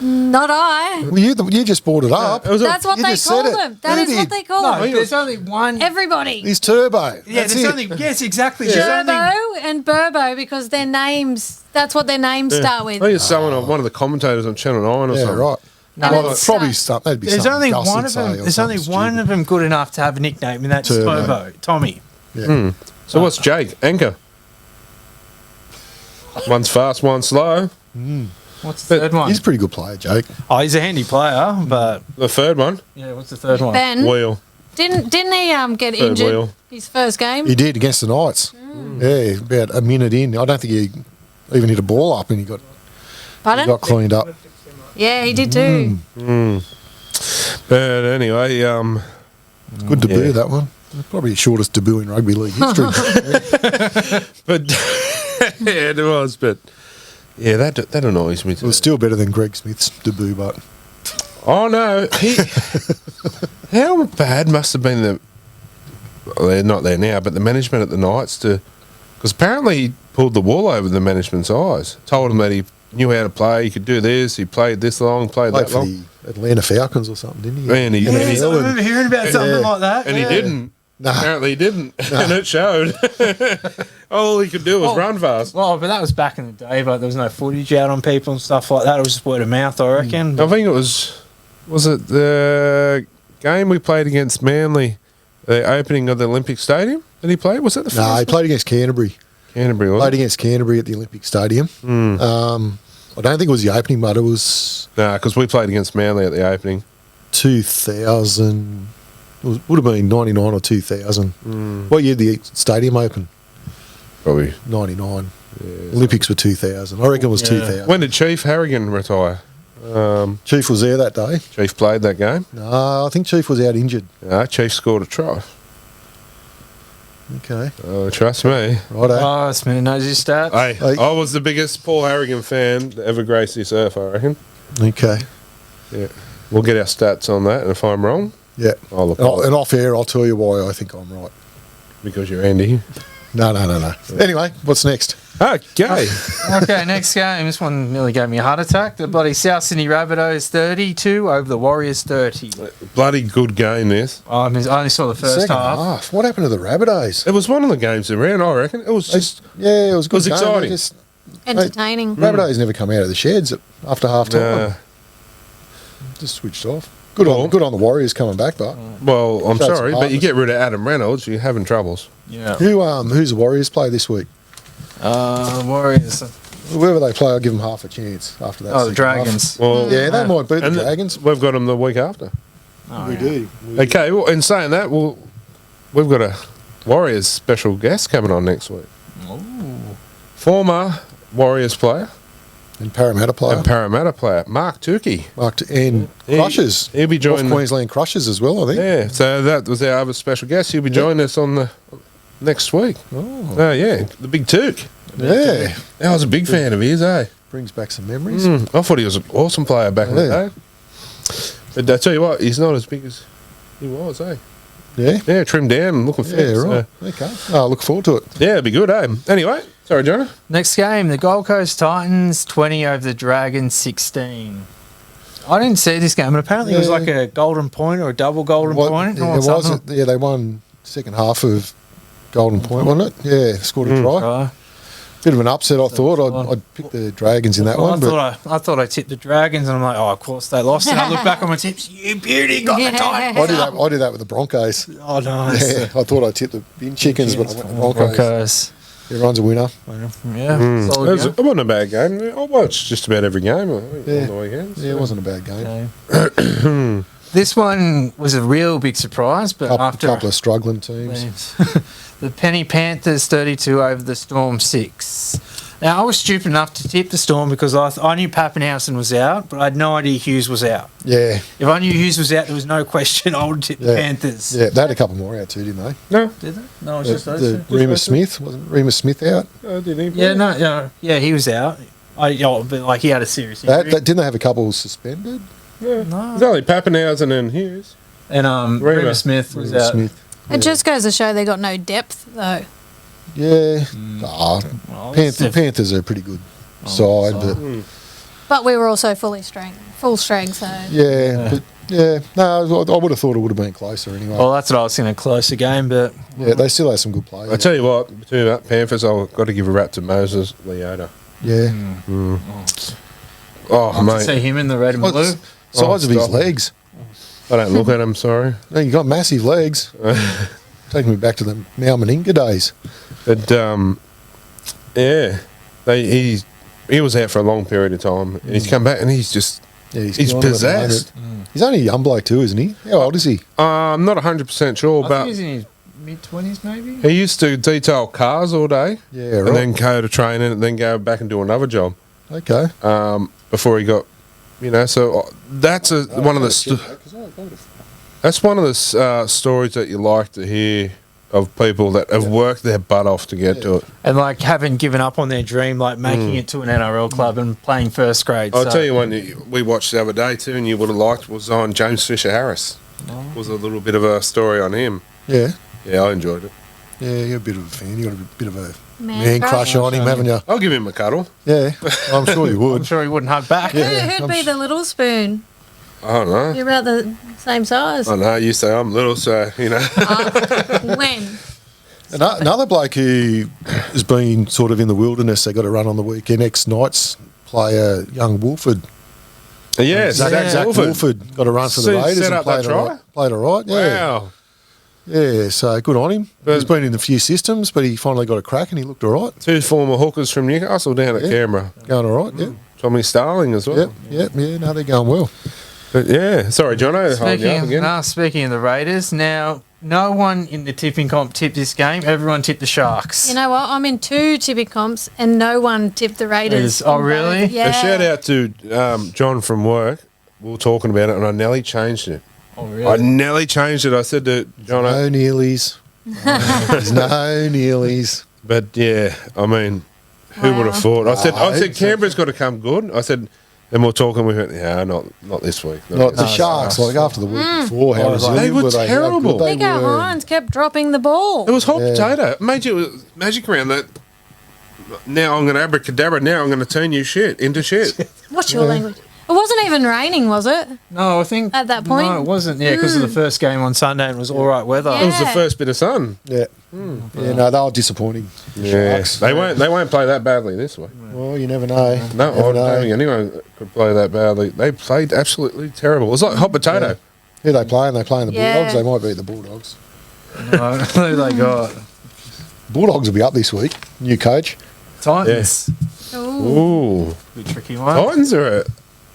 Not I. Well, you just brought it up. It was That's what You they just call said it. them. That Who is what did? they call No, them. there's only one. Everybody. He's Turbo. Yeah, That's there's it. only. Yes, exactly. There's only. Turbo and Burbo because their names, that's what their names start with. I think it's someone, one of the commentators on Channel 9 or Yeah, something. right. And Well, it's, probably something. That'd be There's something only Gus one would of say them. or There's only something one stupid. of them good enough to have a nickname, and that's Turbo. Turbo. Tommy. Yeah. So what's Jake? Anchor. One's fast, one's slow. What's the third one? He's a pretty good player, Jake. Oh, he's a handy player, but The third one, yeah. What's the third one? Ben, Wheel. didn't he get Third injured wheel. his first game? He did against the Knights. Yeah, about a minute in. I don't think he even hit a ball up and he got cleaned up. Yeah, he did too. But anyway, Good debut, that one. Probably the shortest debut in rugby league history. but yeah, it was. But yeah, that annoys me. It was still better than Greg Smith's debut, but Oh no, how bad must have been the? Well, they're not there now, but the management at the Knights because apparently he pulled the wool over the management's eyes. Told them that he knew how to play, he could do this, he played this long, played that for long. the Atlanta Falcons or something, didn't he? And he, I remember hearing about something like that. and he didn't. Nah. Apparently he didn't, and it showed. All he could do was run fast. Well, but that was back in the day, but there was no footage out on people and stuff like that. It was just word of mouth, I reckon. I think it was it the game we played against Manly, the opening of the Olympic Stadium that he played? Was it the first No, he one? played against Canterbury. Canterbury, was Played it? against Canterbury at the Olympic Stadium. I don't think it was the opening, but it was No, because we played against Manly at the opening. 2000. Would have been 99 or 2000. What year did the stadium open? Probably. 99. Olympics were 2000. I reckon it was 2000. When did Chief Harrigan retire? Chief was there that day. Chief played that game. No, I think Chief was out injured. No, Chief scored a try. Okay. Oh, trust me. Righto. Oh, Smith knows his stats. Hey, I was the biggest Paul Harrigan fan to ever grace this earth, I reckon. Okay. Yeah. We'll get our stats on that, and if I'm wrong, Yeah. I'll look And off air, I'll tell you why I think I'm right. because you're Andy. No. Anyway, what's next? Okay. Okay, next game. This one nearly gave me a heart attack. The bloody South Sydney Rabbitohs 32 over the Warriors 30. Bloody good game, this. I only saw the first Second half. half. What happened to the Rabbitohs? It was one of the games around, I reckon. It was just... Yeah, it was a good. was game. exciting. They just- Entertaining. Rabbitohs never come out of the sheds after half time. Just switched off. Good on the Warriors coming back, but Well, I'm Shows sorry, some but you hardness. get rid of Adam Reynolds, you're having troubles. Yeah. who's the Warriors play this week? Warriors. Whoever they play, I'll give them half a chance after that. Oh, the second half. Dragons. Well, Yeah, they might beat the and Dragons. We've got them the week after. Oh, We yeah. do. Okay, well, in saying that, we've got a Warriors special guest coming on next week. Former Warriors player And Parramatta player. and Parramatta player, Mark Tukey. And Crushers. He'll be Off joining. Queensland Crushers as well, I think. Yeah, so that was our other special guest. He'll be joining us on the next week. Oh, yeah, the Big Took. Yeah. I was a big fan of his, eh? Brings back some memories. I thought he was an awesome player back in the Yeah. day. But I tell you what, he's not as big as he was, eh? Yeah. Yeah, trimmed down and looking fit. Yeah, right. Okay. Oh, I look forward to it. Yeah, it'd be good, eh? Anyway, sorry, Jono. Next game, the Gold Coast Titans 20 over the Dragons 16. I didn't see this game, but apparently it was Yeah. like a golden point or a double golden point. It or was. something. Yeah, they won second half of Golden Point, wasn't it? Yeah, scored a try. Right. Bit of an upset, I thought. I'd pick the Dragons in that Well, one, but I thought I tipped the Dragons, and I'm like, oh, of course they lost. And I look back on my tips, you beauty, got the Titans. I did that with the Broncos. Oh, nice. Yeah, I thought I tipped the bin chickens, but I went the Broncos. Broncos. Everyone's a winner. Yeah, It, solid it wasn't a bad game. I watched just about every game on Yeah. the weekends. Yeah, it wasn't a bad game. game. This one was a real big surprise, but after Couple of struggling teams. the Penny Panthers 32 over the Storm 6. Now, I was stupid enough to tip the Storm because I knew Pappenhausen was out, but I had no idea Hughes was out. Yeah, If I knew Hughes was out, there was no question I would tip the Panthers. yeah. They had a couple more out too, didn't they? No, Did they? No, it's just those The two. Remus Smith wasn't Remus Smith out? didn't he? Yeah, no, he was out. But like he had a serious injury. Didn't they have a couple suspended? Yeah. No. It's only Pappenhausen and Hughes. And Remus Smith was Remus out. Smith. It just goes to show they got no depth, though. Yeah. Well, Panthers are a pretty good side, but But we were also full strength, so yeah, but yeah, no, I would have thought it would have been closer anyway. Well, that's what I was thinking, a closer game, but Yeah, they still have some good players. I tell you what, between that Panthers, I've got to give a rap to Moses Leota. Yeah, Oh, to mate. see him in the red and blue. size of his stop. legs. I don't look at him, sorry. No, you got massive legs. Taking me back to the Mal Meninga days. But, yeah, he was out for a long period of time. And he's come back and he's just, Yeah, he's killing them at the possessed. moment. He's only a young bloke too, isn't he? How old is he? I'm not 100% sure, I but think he's in his mid-20s maybe. He used to detail cars all day. Yeah, right. And then go to training and then go back and do another job Okay. before he got, so that's one of the that's one of the stories that you like to hear of people that have worked their butt off to get to it. And like haven't given up on their dream, like making it to an NRL club and playing first grade. I'll tell you one we watched the other day too, and you would have liked was on James Fisher Harris. Was a little bit of a story on him. Yeah. Yeah, I enjoyed it. Yeah, you're a bit of a fan. You got a bit of a Man man crush. crush on him, haven't you? I'll give him a cuddle. Yeah, I'm sure you I'm would. sure he wouldn't hug back. Who'd be the little spoon? I don't know. You're about the same size. I know, you say I'm little, so, When? Another bloke who has been sort of in the wilderness, they got to run on the weekend, ex-Knights player, young Wolford. Yes, Zach Wolford got a run for the Raiders set and up that played all right. Yeah. Wow. Yeah, so good on him. He's been in a few systems, but he finally got a crack and he looked all right. 2 former hookers from Newcastle down at Canberra. Going all right, yeah. Tommy Starling as well. Yeah, no, they're going well. But yeah, sorry, Jono. hold you up again. Speaking of the Raiders, now no one in the tipping comp tipped this game. Everyone tipped the Sharks. You know what? I'm in 2 tipping comps and no one tipped the Raiders. Oh, really? Yeah. A shout out to John from work. We were talking about it, and I nearly changed it. Oh, really? I nearly changed it. I said to Jono, No Neelies. There's no Neelies. but yeah, I mean, who would have thought? I said No. Canberra's got to come good. I said, and we're talking. We went, yeah, not this week. Not the this week." Sharks, like after the week before, how I was like, resilient they were were they? How terrible. good they Nico were. Hines kept dropping the ball. It was hot Yeah. potato. Magic around that. Now I'm going to abracadabra. Now I'm going to turn you shit into shit. What's your language? It wasn't even raining, was it? No, I think At that point? No, it wasn't. Yeah, because of the first game on Sunday, and it was all right weather. Yeah. It was the first bit of sun. Yeah. Yeah, no, they were disappointing. The Sharks. They won't play that badly this week. Well, you never know. No, I Never don't know. think anyone could play that badly. They played absolutely terrible. It was like hot potato. Who they playing? They playing the Yeah. Bulldogs. They might beat the Bulldogs. Who they got? Bulldogs will be up this week. New coach. Titans. Ooh. Ooh, Big tricky one. Titans are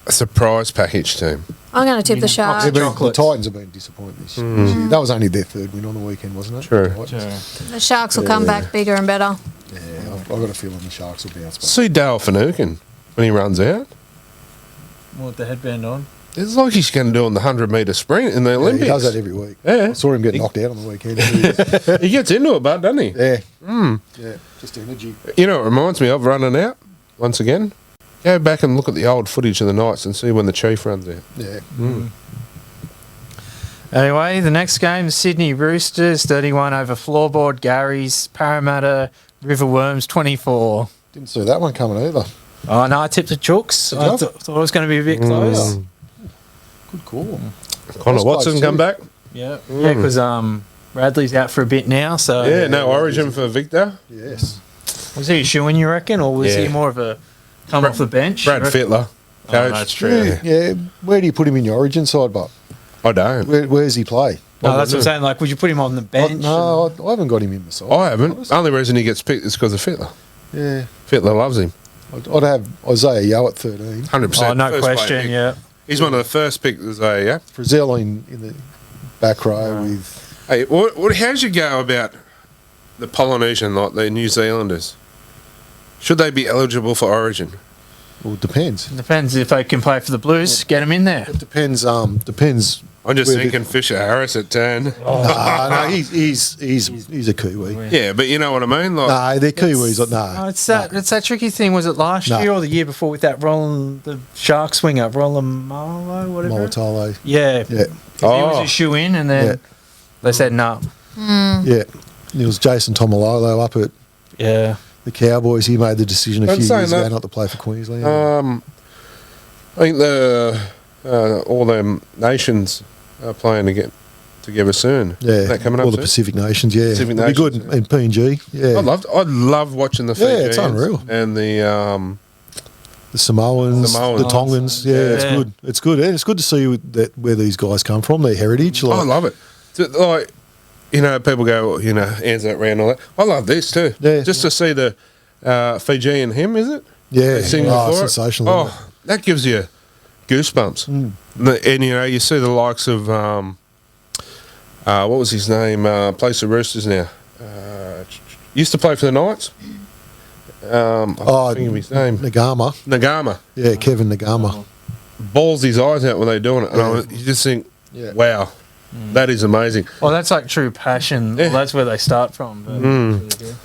a surprise package team. I'm going to tip the Sharks. The Chocolates. Titans have been disappointing this year. That was only their 3rd win on the weekend, wasn't it? True. Titans. The Sharks will come back bigger and better. Yeah, I've got a feeling the Sharks will bounce back. See Dale Finucane when he runs out. With the headband on. It's like he's going to do on the 100-metre sprint in the Yeah, Olympics. he does that every week. Yeah. I saw him get knocked out on the weekend. He gets into it, bud, doesn't he? Yeah. Yeah, just energy. You know, it reminds me of running out once again. Go back and look at the old footage of the Knights and see when the Chief runs out. Yeah. Anyway, the next game, the Sydney Roosters, 31 over Floorboard Gary's, Parramatta River Worms, 24. Didn't see that one coming either. Oh, no, I tipped the Chooks. Did I you? thought it was going to be a bit close. Good call. Connor That's Watson close come too. back. Yeah, because Bradley's out for a bit now. So Yeah, no origin for Victor. Yes. was he a shoo-in, you reckon, or was he Yeah. more of a come off the bench? Brad Fittler, Oh, coach. that's true. Yeah. Where do you put him in your origin side, Bob? I don't. Where's he play? No, that's what I'm saying. Like, would you put him on the bench? No, I haven't got him in the side. I haven't. Only reason he gets picked is because of Fittler. Yeah. Fittler loves him. I'd have Isaiah Yeo at 13. 100%. Oh, no First play question. pick. Yeah. He's one of the first picks, yeah. Frizzell in the back row with... Hey, how'd you go about the Polynesian, like the New Zealanders? Should they be eligible for origin? Well, it depends. Depends if they can play for the Blues. Get him in there. It depends. Depends. I'm just Where thinking Fisher Harris at 10. No, he's a Kiwi. Yeah, but you know what I mean? Like, No, they're Kiwis. Oh, No, it's that tricky thing. Was it last No. year or the year before with that Roland, the Shark swinger, Roland Marlowe, whatever? Molotolo. Yeah. Yeah, He was a shoe in, and then Yeah. they said no. yeah. It was Jason Tomalolo up at Yeah. the Cowboys. He made the decision a I'm few saying years ago that- not to play for Queensland. I think all them nations are playing to get together soon. yeah, That coming up all the soon? Pacific nations. Yeah, Pacific it'll be good nations, in PNG. Yeah, I love watching the Fijians. Yeah, it's unreal. And the the Samoans, Samoans. the Tongans. Yeah, it's Yeah. good. It's good. And it's good to see where these guys come from, their heritage. Like, I love it. Like, you know, people go, you know, hands that round all that. I love this too. Yeah. Just to see the Fijian hymn, is it? yeah, They sing oh, before it. sensational. isn't Oh, that gives you goosebumps. Mm. And you know, you see the likes of what was his name? Plays the Roosters now. Used to play for the Knights. I think of his name. Nagama. Yeah, Kevin Nagama. Balls his eyes out when they're doing it. And you just think, wow, that is amazing. Well, that's like true passion. Yeah. Well, that's where they start from. But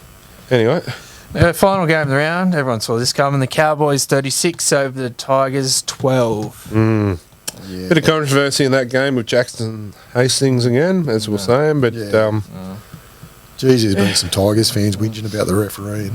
Anyway. Final game of the round. Everyone saw this coming. The Cowboys 36 over the Tigers 12. Yeah. Bit of controversy in that game with Jackson Hastings again, as we're saying, but Geez, there's been some Tigers fans whinging about the refereeing.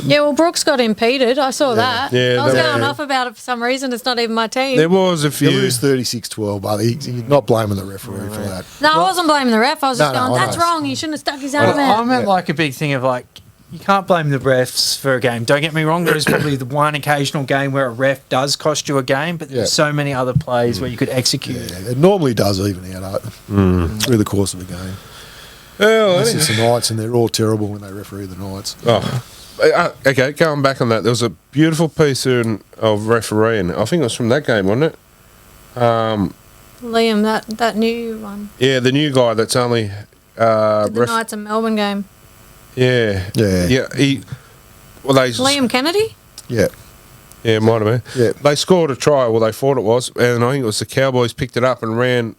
Yeah, well, Brooks got impeded. I saw that. Yeah, I was that- going off about it for some reason. It's not even my team. there was a You few. lose 36-12, but you're not blaming the referee for that. No, I wasn't blaming the ref. I was just No, going, I that's know. wrong. He shouldn't have stuck his arm I out. meant like a big thing of like, you can't blame the refs for a game. Don't get me wrong, there is probably the one occasional game where a ref does cost you a game, but there's so many other plays where you could execute. Yeah, it normally does even out through the course of the game. Well, Unless anyway. it's the Knights, and they're all terrible when they referee the Knights. Okay, going back on that, there was a beautiful piece of refereeing. I think it was from that game, wasn't it? Liam, that new one. Yeah, the new guy that's only The Knights and Melbourne game. Yeah. Yeah. Liam Kennedy? Yeah. Yeah, might have been. Yeah. They scored a try, well, they thought it was, and I think it was the Cowboys picked it up and ran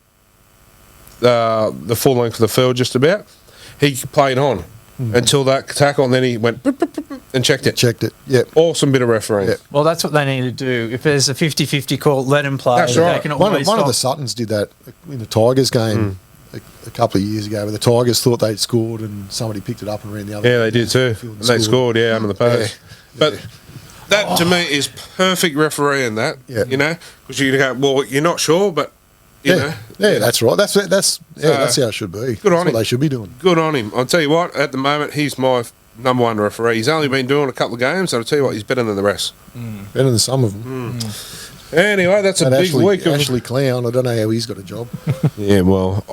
the full length of the field just about. He played on until that tackle, and then he went and checked it. Checked it. Yep. Awesome bit of refereeing. Yep. Well, that's what they need to do. If there's a 50-50 call, let them play. That's They right. can One always of the stop. Suttons did that in the Tigers game a couple of years ago, where the Tigers thought they'd scored and somebody picked it up and ran the other Yeah, way they did too. down the field They scored, under the post. Yeah. But that to me is perfect refereeing. That you know, because you go, well, you're not sure, but you know, that's right. That's how it should be. Good on That's what him. they should be doing. good on him. I'll tell you what. At the moment, he's my number one referee. He's only been doing a couple of games, so I'll tell you what, he's better than the rest. Better than some of them. Anyway, that's a And big week of. Ashley Clown, I don't know how he's got a job. Yeah, well,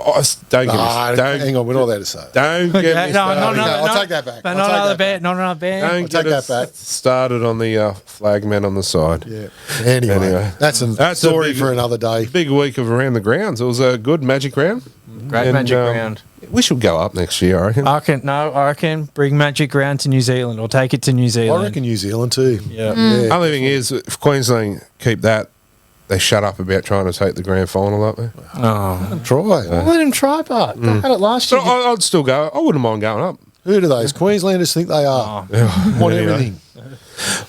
don't give Nah, me. Don't, hang on, we're not allowed to say it. don't get Okay, me no, started. no, I'll take that back. But I'll not take another that back. bet, not another bet. Don't I'll get take us that back. started on the flag man on the side. Yeah. Anyway, that's a That's a story big- for another day. Big week of around the grounds. It was a good magic round. Great And, Magic round. We should go up next year, I reckon. I reckon bring Magic round to New Zealand or take it to New Zealand. I reckon New Zealand too. Yeah. Only thing is, if Queensland keep that, they shut up about trying to take the grand final up there. Oh. Try. Let him try, but they had it last So year. I'd still go. I wouldn't mind going up. Who do those Queenslanders think they are? Want Anyway. everything.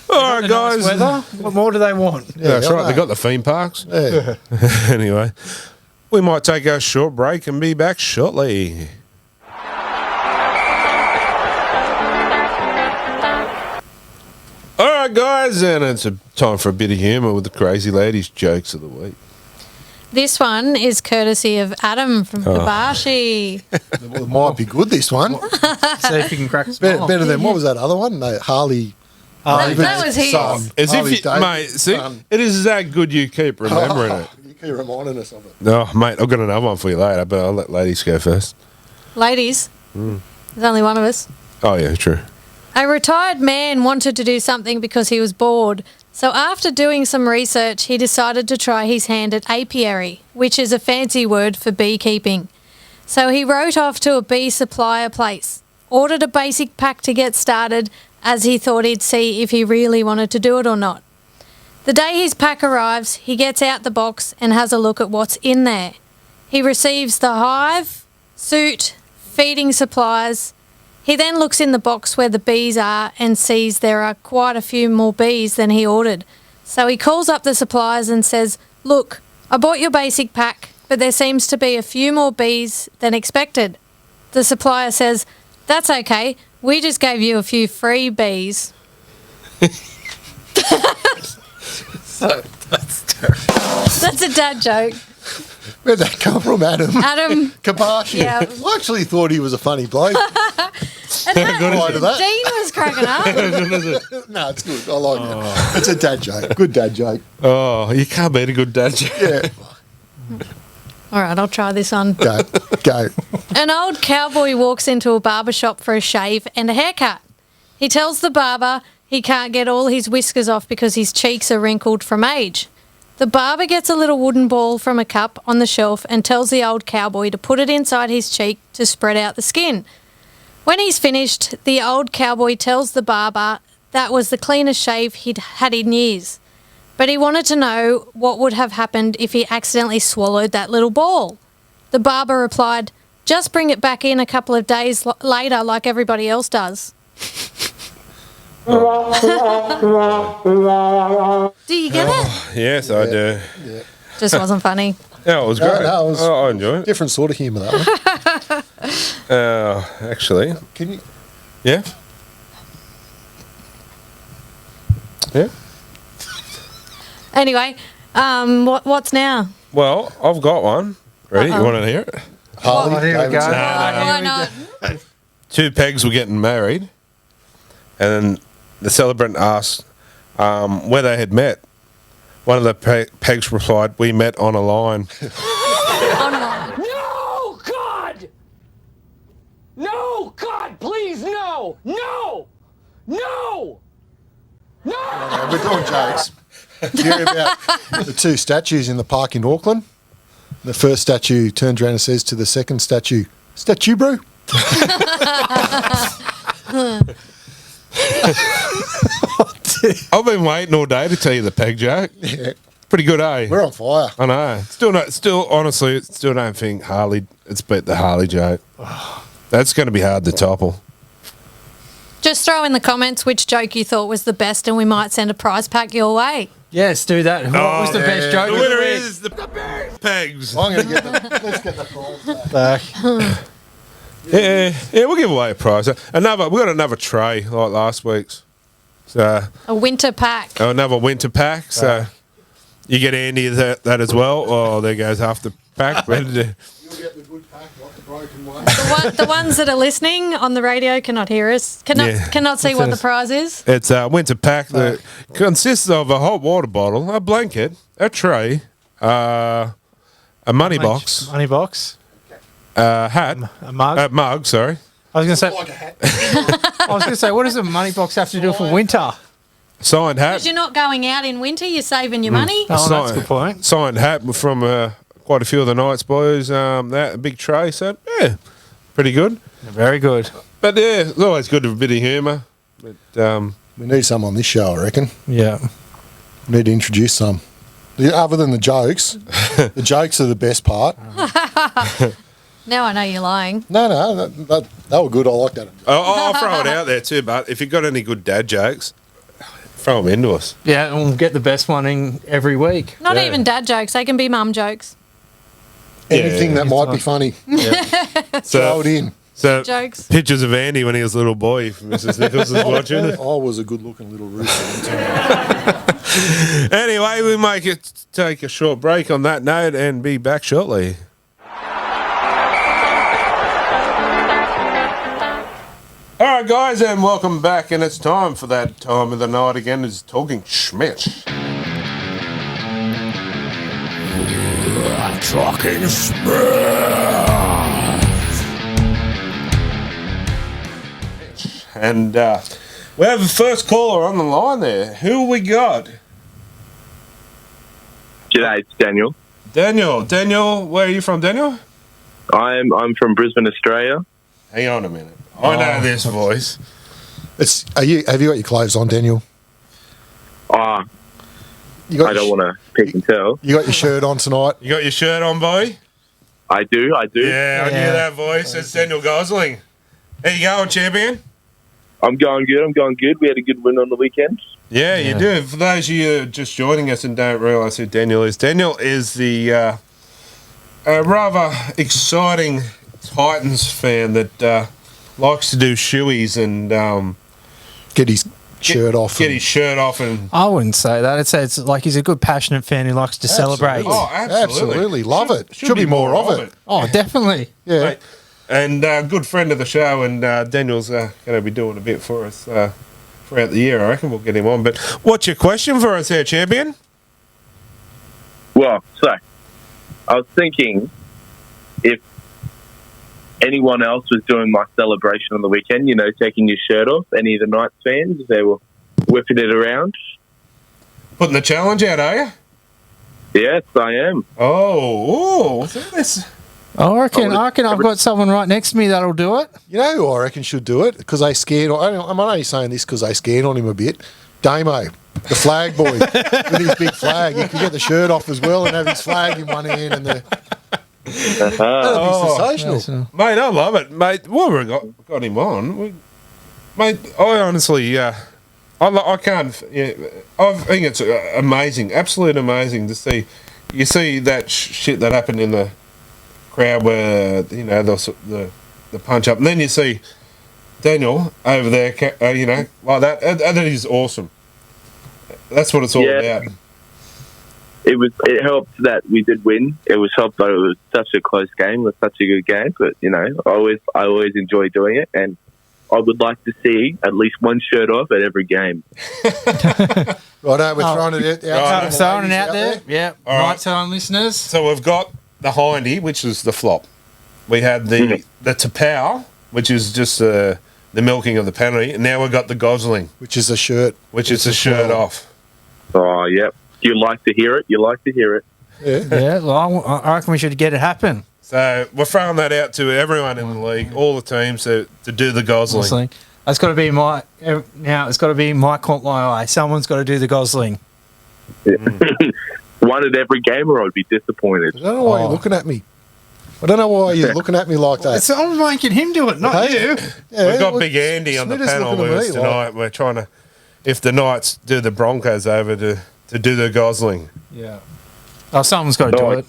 All right, The nice guys. weather. What more do they want? That's I right. They know. got the theme parks. Yeah. Anyway, we might take a short break and be back shortly. All right, guys, and it's time for a bit of humour with the crazy ladies' jokes of the week. This one is courtesy of Adam from Kabashi. Well, it might be good, this one. See if you can crack a Better, smile. better than, what was that other one? No, Harley. That was his. Son. As Harley if you, mate, see, son. it is that good you keep remembering it. You keep reminding us of it. No, mate, I've got another one for you later, but I'll let ladies go first. Ladies, there's only one of us. Oh, yeah, true. A retired man wanted to do something because he was bored. So after doing some research, he decided to try his hand at apiary, which is a fancy word for beekeeping. So he wrote off to a bee supplier place, ordered a basic pack to get started, as he thought he'd see if he really wanted to do it or not. The day his pack arrives, he gets out the box and has a look at what's in there. He receives the hive, suit, feeding supplies. He then looks in the box where the bees are and sees there are quite a few more bees than he ordered. So he calls up the suppliers and says, "Look, I bought your basic pack, but there seems to be a few more bees than expected." The supplier says, "That's okay, we just gave you a few free bees." That's a dad joke. Where'd that come from, Adam? Adam, Kabashi. Yeah. I actually thought he was a funny bloke. and Why to that? Dean was cracking up. No, it's good. I like it. It's a dad joke. Good dad joke. Oh, you can't beat a good dad joke. Yeah. All right, I'll try this on. Go. An old cowboy walks into a barber shop for a shave and a haircut. He tells the barber he can't get all his whiskers off because his cheeks are wrinkled from age. The barber gets a little wooden ball from a cup on the shelf and tells the old cowboy to put it inside his cheek to spread out the skin. When he's finished, the old cowboy tells the barber that was the cleanest shave he'd had in years. But he wanted to know what would have happened if he accidentally swallowed that little ball. The barber replied, "Just bring it back in a couple of days later like everybody else does." Do you get it? Yes, I do. Yeah. Just wasn't funny. Yeah, it was great. No, it was I enjoy it. different sort of humour, that one. Actually, Can you? yeah. Yeah. Anyway, what's now? Well, I've got one. Ready? You want to hear it? Harley, here we go. Davidson. Why not? Two pegs were getting married, and then the celebrant asked where they had met. One of the pegs replied, "We met on a line." Online. No, God! No, God, please, no! No! No! No! We're doing jokes. Do you hear about the two statues in the park in Auckland? The first statue turns around and says to the second statue, "Statue, bro." I've been waiting all day to tell you the peg joke. Yeah. Pretty good, eh? We're on fire. I know. Honestly, still don't think Harley. It's beat the Harley joke. That's going to be hard to topple. Just throw in the comments which joke you thought was the best and we might send a prize pack your way. Yes, do that. What was the best joke? The of winner week? is the pegs. I'm going to get let's get the prize back. Yeah, we'll give away a prize. We got another tray like last week's. So A winter pack. another winter pack. So you get Andy that as well. Oh, there goes half the pack. You'll get the good pack, not the broken one. The ones that are listening on the radio cannot hear us, cannot see what the prize is. It's a winter pack that consists of a hot water bottle, a blanket, a tray, a money box, Money box. a hat, A mug. a mug. Sorry. I was going to say. Like a hat. I was going to say, what does a money box have to do for winter? Signed hat. Because you're not going out in winter, you're saving your money. Oh, that's a good point. Signed hat from quite a few of the Knights boys. That a big tray. So yeah, pretty good. Very good. But yeah, it's always good to have a bit of humour. But We need some on this show, I reckon. Yeah. We need to introduce some. Other than the jokes, the jokes are the best part. Now I know you're lying. No, that were good. I like that. I'll throw it out there too. But if you've got any good dad jokes, throw them into us. Yeah, and we'll get the best one in every week. Not Yeah. even dad jokes, they can be mum jokes. Anything that might be funny, throw So, it in. so Jokes. pictures of Andy when he was a little boy. If Mrs. Nichols is watching. I was a good-looking little rooster. Anyway, we might take a short break on that note and be back shortly. All right, guys, and welcome back. And it's time for that time of the night again. Is Talking Schmidt. Talking And we have the first caller on the line there. Who we got? G'day, it's Daniel. Daniel, where are you from, Daniel? I'm from Brisbane, Australia. Hang on a minute. I know this voice. Have you got your clothes on, Daniel? Ah, You got I don't your, want to pick and tell. You got your shirt on tonight. You got your shirt on, boy? I do. Yeah, I knew that voice. It's Daniel Gosling. How you going, champion? I'm going good. We had a good win on the weekend. Yeah, you do. For those of you just joining us and don't realise who Daniel is the rather exciting Titans fan that likes to do shoeies and Get his shirt off. Get his shirt off and... I wouldn't say that. I'd say it's like he's a good, passionate fan who likes to celebrate. Oh, absolutely. Love it. Should be more of it. Oh, definitely. Yeah. Mate, and good friend of the show, and Daniel's going to be doing a bit for us throughout the year. I reckon we'll get him on. But what's your question for us here, champion? Well, so I was thinking if anyone else was doing my celebration on the weekend, you know, taking your shirt off, any of the Knights fans, they were whipping it around. Putting the challenge out, are you? Yes, I am. Oh, this. I reckon I've got someone right next to me that'll do it. You know who I reckon should do it? Because they scared. I'm only saying this because they scared on him a bit. Damo, the flag boy, with his big flag. He could get the shirt off as well and have his flag in one hand and the. That'd be sensational. Mate, I love it, mate. Well, we got him on, mate. I honestly, I can't. Yeah, I think it's amazing, absolutely amazing to see. You see that shit that happened in the crowd where the punch up, and then you see Daniel over there, like that. That is awesome. That's what it's all about. It helped that we did win. It was helped that it was such a close game. It was such a good game. But I always enjoy doing it, and I would like to see at least one shirt off at every game. Right, we're throwing it out. Throwing it out there. Yeah. All right. Nighttime listeners. So we've got the hindy, which is the flop. We had the tapau, which is just the milking of the penalty, and now we've got the gosling, which is a shirt, is a shirt off. Oh, yep. You like to hear it. You like to hear it. Yeah. Well, I reckon we should get it happen. So we're throwing that out to everyone in the league, all the teams to do the gosling. It's got to be It's got to be my caught my eye. Someone's got to do the gosling. One at every game, or I'd be disappointed. I don't know why you're looking at me. I don't know why you're looking at me like that. I'm making him do it, not you. Yeah, we've got Big Andy on the panel with us tonight. We're trying to, if the Knights do the Broncos over to do the gosling. Yeah. Oh, someone's got to do it.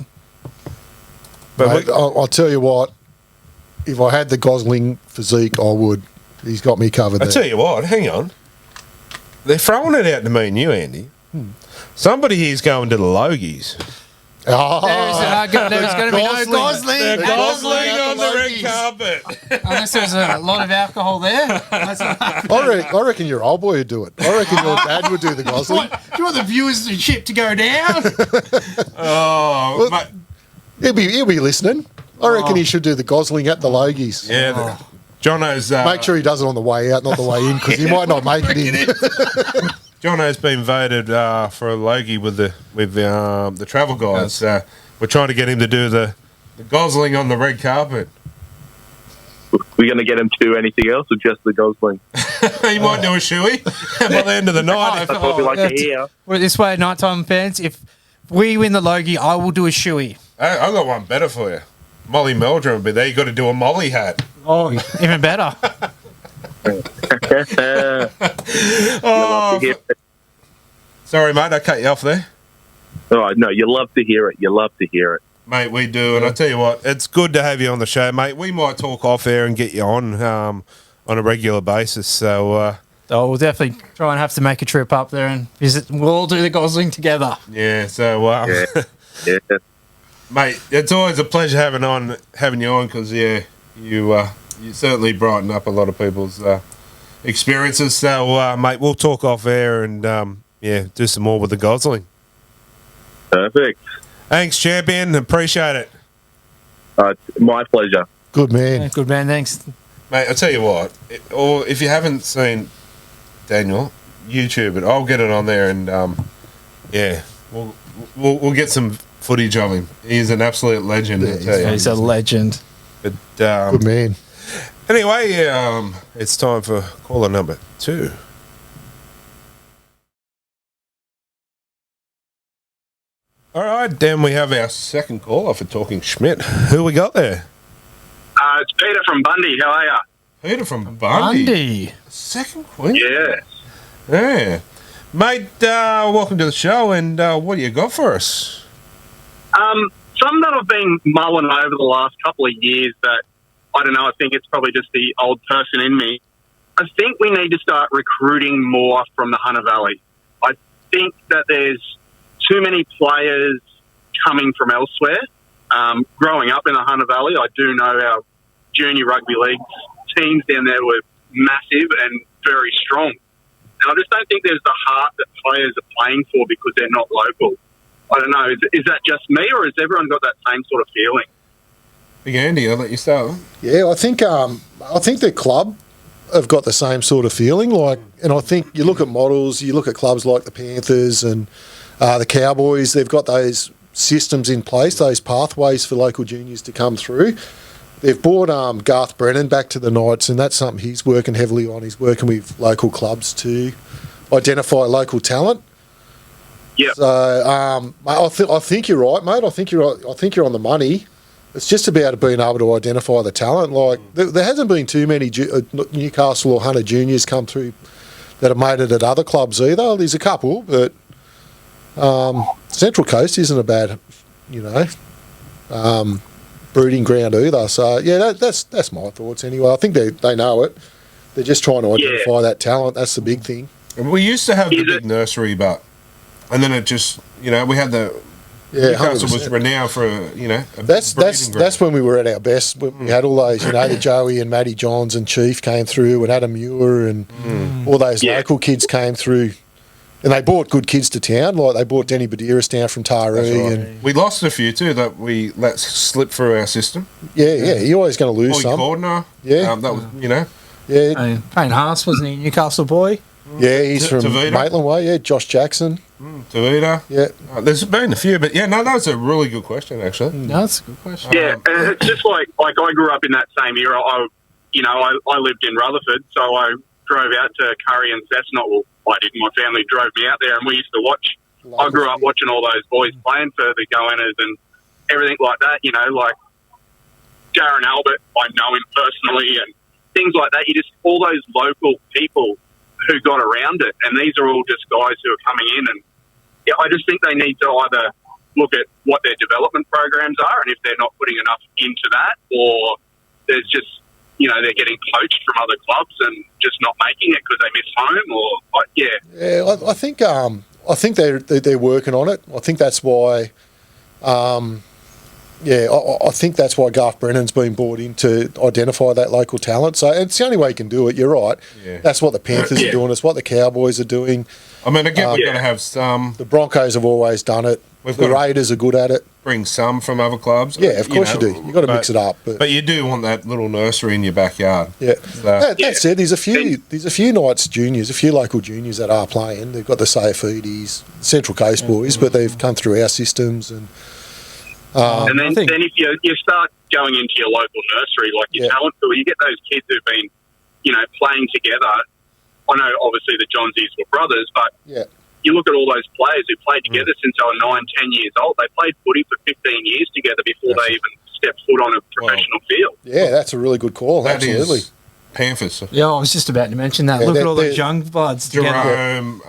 But mate, I'll tell you what, if I had the gosling physique, I would. He's got me covered there. I tell you what, hang on. They're throwing it out to me and you, Andy. Somebody here's going to the Logies. Oh. There's going to be no gosling. They're gosling on the red carpet. Unless there's a lot of alcohol there. I reckon your old boy would do it. I reckon your dad would do the gosling. Do you want the viewers and ship to go down? Oh, mate. He'll be listening. I reckon he should do the gosling at the Logies. Yeah, Jono's... make sure he does it on the way out, not the way in, because he might not make it in. Jono's been voted for a Logie with the travel guys. Yes. We're trying to get him to do the gosling on the red carpet. We're going to get him to do anything else or just the gosling? He might do a shoey by the end of the night. That's what we like to hear. Well, this way, Nighttime fans, if we win the Logie, I will do a shoey. I've got one better for you. Molly Meldrum will be there. You've got to do a Molly hat. Oh, even better. Sorry, mate, I cut you off there. Oh, no, you love to hear it. You love to hear it. Mate, we do. And I tell you what, it's good to have you on the show, mate. We might talk off air and get you on a regular basis. So we'll definitely try and have to make a trip up there and visit. We'll all do the gosling together. Yeah, so... yeah. Mate, it's always a pleasure having you on because, you certainly brighten up a lot of people's experiences. So, mate, we'll talk off air and, do some more with the gosling. Perfect. Thanks, champion. Appreciate it. My pleasure. Good man. Yeah, good man, thanks. Mate, I'll tell you what, or if you haven't seen Daniel, YouTube it. I'll get it on there and, we'll get some footage of him. He's an absolute legend. Yeah, he's a legend. But, good man. Anyway, it's time for caller number 2. All right, then we have our second caller for Talking Schmidt. Who we got there? It's Peter from Bundy. How are you? Peter from Bundy. Second Queen? Yes. Yeah. Mate, welcome to the show, and what do you got for us? Some that I've been mulling over the last couple of years that, I don't know, I think it's probably just the old person in me. I think we need to start recruiting more from the Hunter Valley. I think that there's too many players coming from elsewhere. Growing up in the Hunter Valley, I do know our junior rugby league teams down there were massive and very strong. And I just don't think there's the heart that players are playing for because they're not local. I don't know. Is that just me, or has everyone got that same sort of feeling? Big Andy, I'll let you start. Yeah, I think the club have got the same sort of feeling. Like, and I think you look at models, you look at clubs like the Panthers and the Cowboys. They've got those systems in place, those pathways for local juniors to come through. They've brought Garth Brennan back to the Knights, and that's something he's working heavily on. He's working with local clubs to identify local talent. Yeah. So I think you're right, mate. I think you're on the money. It's just about being able to identify the talent. Like there hasn't been too many Newcastle or Hunter juniors come through that have made it at other clubs either. There's a couple, but Central Coast isn't a bad, breeding ground either. So yeah, that's my thoughts anyway. I think they know it. They're just trying to identify that talent. That's the big thing. We used to have the big nursery, and then it just we had the Newcastle 100%. was renowned for That's when we were at our best. We had all those, the Joey and Matty Johns and Chief came through, and Adam Muir and all those local kids came through. And they brought good kids to town, like they brought Denny Badiris down from Taree. Right. And we lost a few too that we let slip through our system. yeah, you're always going to lose some. Cordner, Yeah. that was Yeah, Payne Haas, wasn't he a Newcastle boy? yeah, he's from Tavita. Maitland Way. Yeah, Josh Jackson. Tavita. Yeah, There's been a few, but that was a really good question actually. No, that's a good question. Yeah, and it's just like I grew up in that same era. I lived in Rutherford, so I drove out to Curry and Cessnock. Well, I didn't. My family drove me out there, and we used to watch. I grew up watching all those boys playing for the Goannas and everything like that. Like Darren Albert, I know him personally, and things like that. You just all those local people who got around it, and these are all just guys who are coming in, and I just think they need to either look at what their development programs are, and if they're not putting enough into that, or there's just they're getting poached from other clubs and just not making it because they miss home, or yeah. I think they're working on it. I think that's why. I think that's why Garth Brennan's been brought in to identify that local talent. So it's the only way you can do it. You're right. Yeah. That's what the Panthers are doing. It's what the Cowboys are doing. I mean, again, we've got to have some. The Broncos have always done it. The Raiders are good at it. Bring some from other clubs. Yeah, of course you do. You've got to mix it up. But you do want that little nursery in your backyard. Yeah. That said, there's a few Knights juniors, a few local juniors that are playing. They've got the Sayafidis, Central Coast boys, but they've come through our systems. And then if you start going into your local nursery, like your talent pool, you get those kids who've been, playing together. I know, obviously, the Johnsies were brothers, but you look at all those players who played together since they were 9, 10 years old. They played footy for 15 years together before they even stepped foot on a professional field. Yeah, that's a really good call. That absolutely. Is Panthers. Yeah, I was just about to mention that. Look at all those young bloods together. Jerome,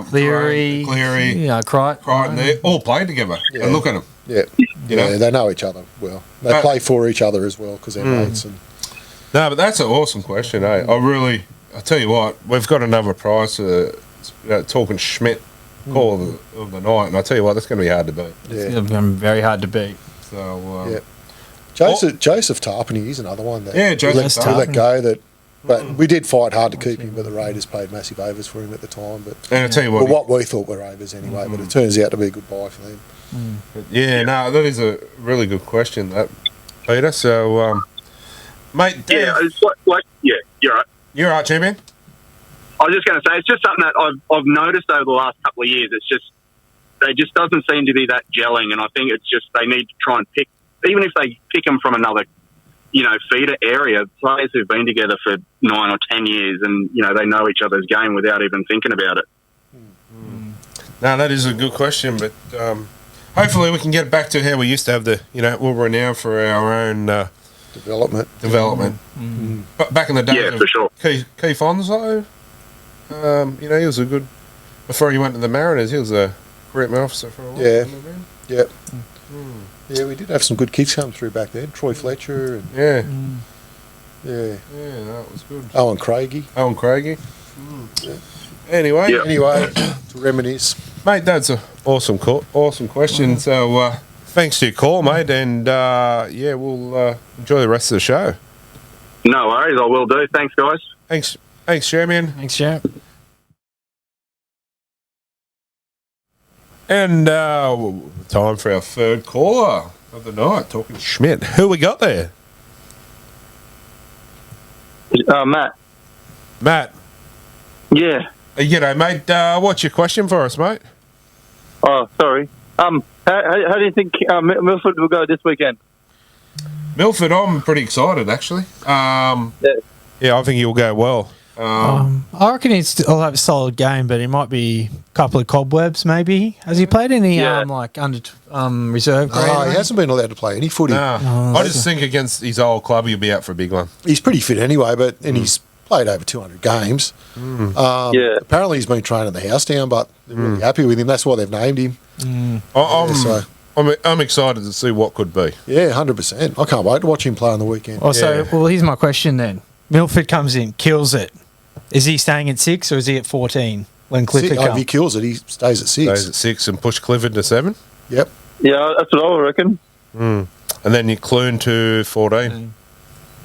Cleary, Crichton, they all played together. And look at them. Yeah, they know each other well. They play for each other as well because they're mates. And no, but that's an awesome question, eh? I tell you what, we've got another prize talking Schmidt call of the night, and I tell you what, that's going to be hard to beat. It's going to be very hard to beat. So, Joseph Tarpany is another one that Joseph we let go. But we did fight hard to keep him, but the Raiders paid massive overs for him at the time. But and I tell you what we thought were overs anyway. But it turns out to be a good buy for them. That is a really good question, that Peter. So, mate, Dave, it's you're right. You're right, champion. I was just going to say, it's just something that I've noticed over the last couple of years. It's just, they just doesn't seem to be that gelling, and I think it's just they need to try and pick, even if they pick them from another, feeder area, players who've been together for 9 or 10 years, and they know each other's game without even thinking about it. No, that is a good question, but hopefully we can get back to how we used to have we're renowned for our own development. But back in the day, for sure. Keith Onslow, he was a good. Before he went to the Mariners, he was a recruitment officer for a while. Yeah, we did have some good kids come through back then. Troy Fletcher and that was good. Owen Craigie. Anyway, to reminisce, mate, that's an awesome call, awesome question. So thanks to your call, mate, and we'll enjoy the rest of the show. No worries, I will do. Thanks, guys. Thanks, Chairman. Thanks, champ. And time for our third caller of the night, talking Schmidt. Who we got there? Matt. Matt. Yeah. G'day, mate. What's your question for us, mate? Oh, sorry. How do you think Milford will go this weekend? Milford, I'm pretty excited, actually. Yeah, I think he'll go well. I reckon he'll have a solid game, but it might be a couple of cobwebs, maybe. Has he played any under reserve grade? No, he hasn't been allowed to play any footy. No. I just think against his old club, he'll be out for a big one. He's pretty fit anyway, and he's played over 200 games. Apparently he's been training the house down, but they're really happy with him. That's why they've named him. I'm excited to see what could be. Yeah, 100%. I can't wait to watch him play on the weekend. Well, here's my question then. Milford comes in, kills it. Is he staying at 6 or is he at 14 when Clifford comes? If he kills it, he stays at 6. Stays at 6 and push Clifford to 7? Yep. Yeah, that's what I reckon. And then you Clune to 14.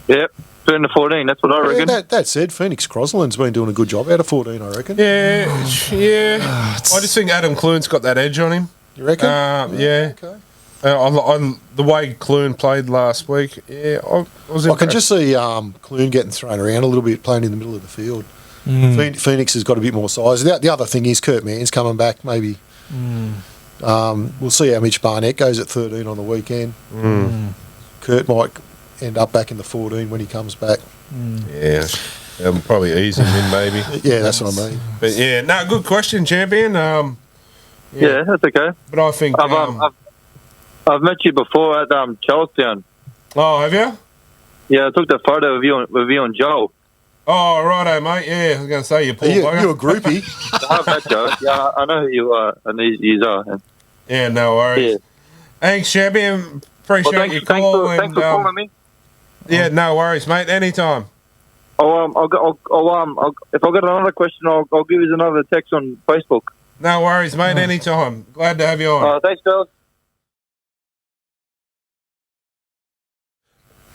Yep, Clune to 14, that's what I reckon. That said, Phoenix Crosland's been doing a good job out of 14, I reckon. Yeah. I just think Adam Clune's got that edge on him. You reckon? Yeah. Okay. On the way Clune played last week, I was impressed. I can just see Clune getting thrown around a little bit, playing in the middle of the field. Phoenix has got a bit more size. The other thing is Kurt Mann's coming back, maybe. We'll see how Mitch Barnett goes at 13 on the weekend. Kurt might end up back in the 14 when he comes back. Yeah. Probably ease him in, maybe. Yeah, that's what I mean. But yeah, no, good question, champion. Yeah, that's okay. But I think I've met you before at Charlestown. Oh, have you? Yeah, I took the photo of you and Joel. Oh, righto, mate. Yeah, I was going to say you poor bugger. You're a groupie. I've met Joel. Yeah, I know who you are. And you are. Yeah, no worries. Yeah. Thanks, champion. Appreciate your call. Thanks for calling me. Yeah, no worries, mate. Anytime. If I got another question, I'll give you another text on Facebook. No worries, mate. Anytime. Glad to have you on. Thanks, fellas.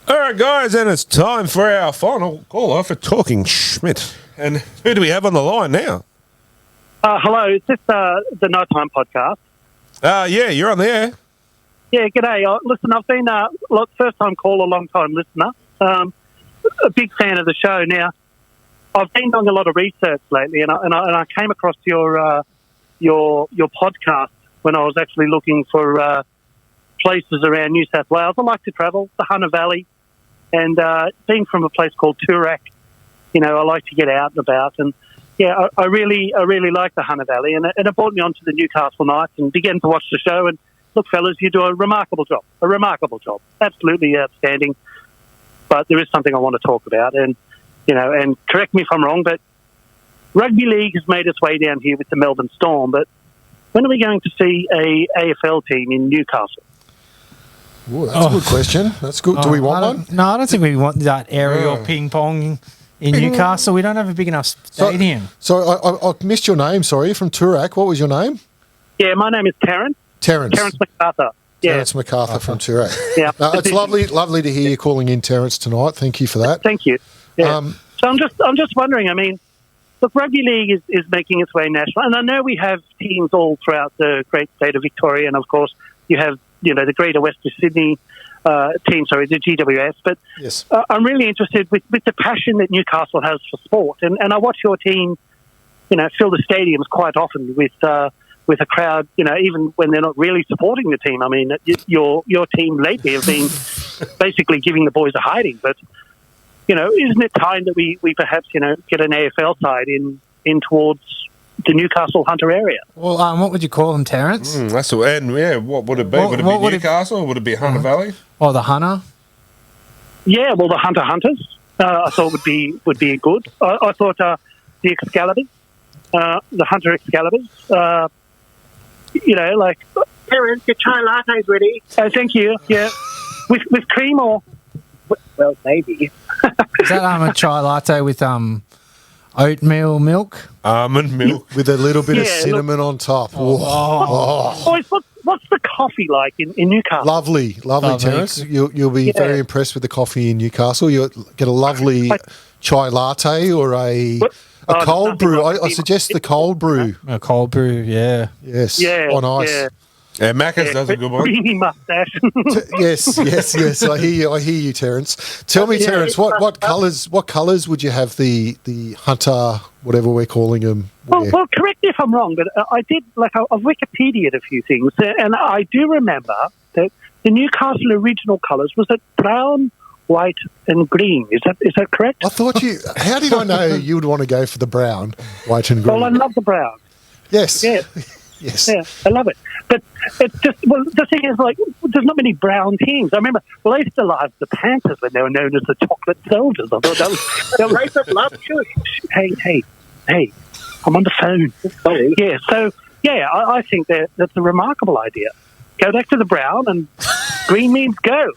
All right, guys, and it's time for our final caller for Talking Schmidt. And who do we have on the line now? Hello, is this the KnightTime podcast? Yeah, you're on the air. Yeah, g'day. Listen, I've been first-time caller, long-time listener. A big fan of the show. Now, I've been doing a lot of research lately, and I came across your podcast when I was actually looking for places around New South Wales. I like to travel, the Hunter Valley, and being from a place called Toorak, I like to get out and about. And yeah, I really like the Hunter Valley, and it brought me onto the Newcastle Knights and began to watch the show. And look, fellas, you do a remarkable job, absolutely outstanding. But there is something I want to talk about, and and correct me if I'm wrong, but Rugby League has made its way down here with the Melbourne Storm. But when are we going to see a AFL team in Newcastle? Ooh, that's a good question. That's good. Do we want one? No, I don't think we want that aerial ping pong in Newcastle. We don't have a big enough stadium. So I missed your name, sorry, from Toorak. What was your name? Yeah, my name is Terence. Terence MacArthur. Yeah. Terence MacArthur from Toorak. Yeah. It's lovely to hear you calling in, Terence, tonight. Thank you for that. Thank you. Yeah. So I'm just wondering, I mean, look, Rugby League is making its way national, and I know we have teams all throughout the great state of Victoria, and of course you have the Greater Western Sydney team, the GWS. But yes. I'm really interested with the passion that Newcastle has for sport, and I watch your team, fill the stadiums quite often with a crowd, even when they're not really supporting the team. I mean, your team lately have been basically giving the boys a hiding, but. Isn't it time that we perhaps, get an AFL side in towards the Newcastle Hunter area? Well, what would you call them, Terence? That's the end. Yeah, what would it be? Would it be Newcastle or would it be Hunter Valley? Or the Hunter? Yeah, well, the Hunters. I thought would be good. I thought the Excaliburs, the Hunter Excaliburs. Terence, your chai latte's ready. Thank you. Yeah, with cream or. Well, maybe. Is that a chai latte with oatmeal milk? Almond milk. With a little bit of cinnamon on top. Boys, what's the coffee like in Newcastle? Lovely, Terence. You'll be very impressed with the coffee in Newcastle. You'll get a lovely chai latte or a cold brew. I suggest the cold brew. A cold brew, yeah. Yes, yeah, on ice. Yeah. Yeah, Macca's does a good one. Creamy mustache. Yes. I hear you, Terence. Tell me, Terence, what colours would you have the hunter, whatever we're calling them? Well, correct me if I'm wrong, but I did I've Wikipedia'd a few things, and I do remember that the Newcastle original colours was it brown, white, and green. Is that correct? I thought you. How did I know you would want to go for the brown, white, and green? Well, I love the brown. Yes. Yeah. Yes. Yeah, I love it. But it's just, the thing is, there's not many brown teams. I remember, I used to love the Panthers when they were known as the Chocolate Soldiers. I thought that was Race of love, sure. Hey, I'm on the phone. Sorry. Yeah, so, I think that's a remarkable idea. Go back to the brown, and green means go.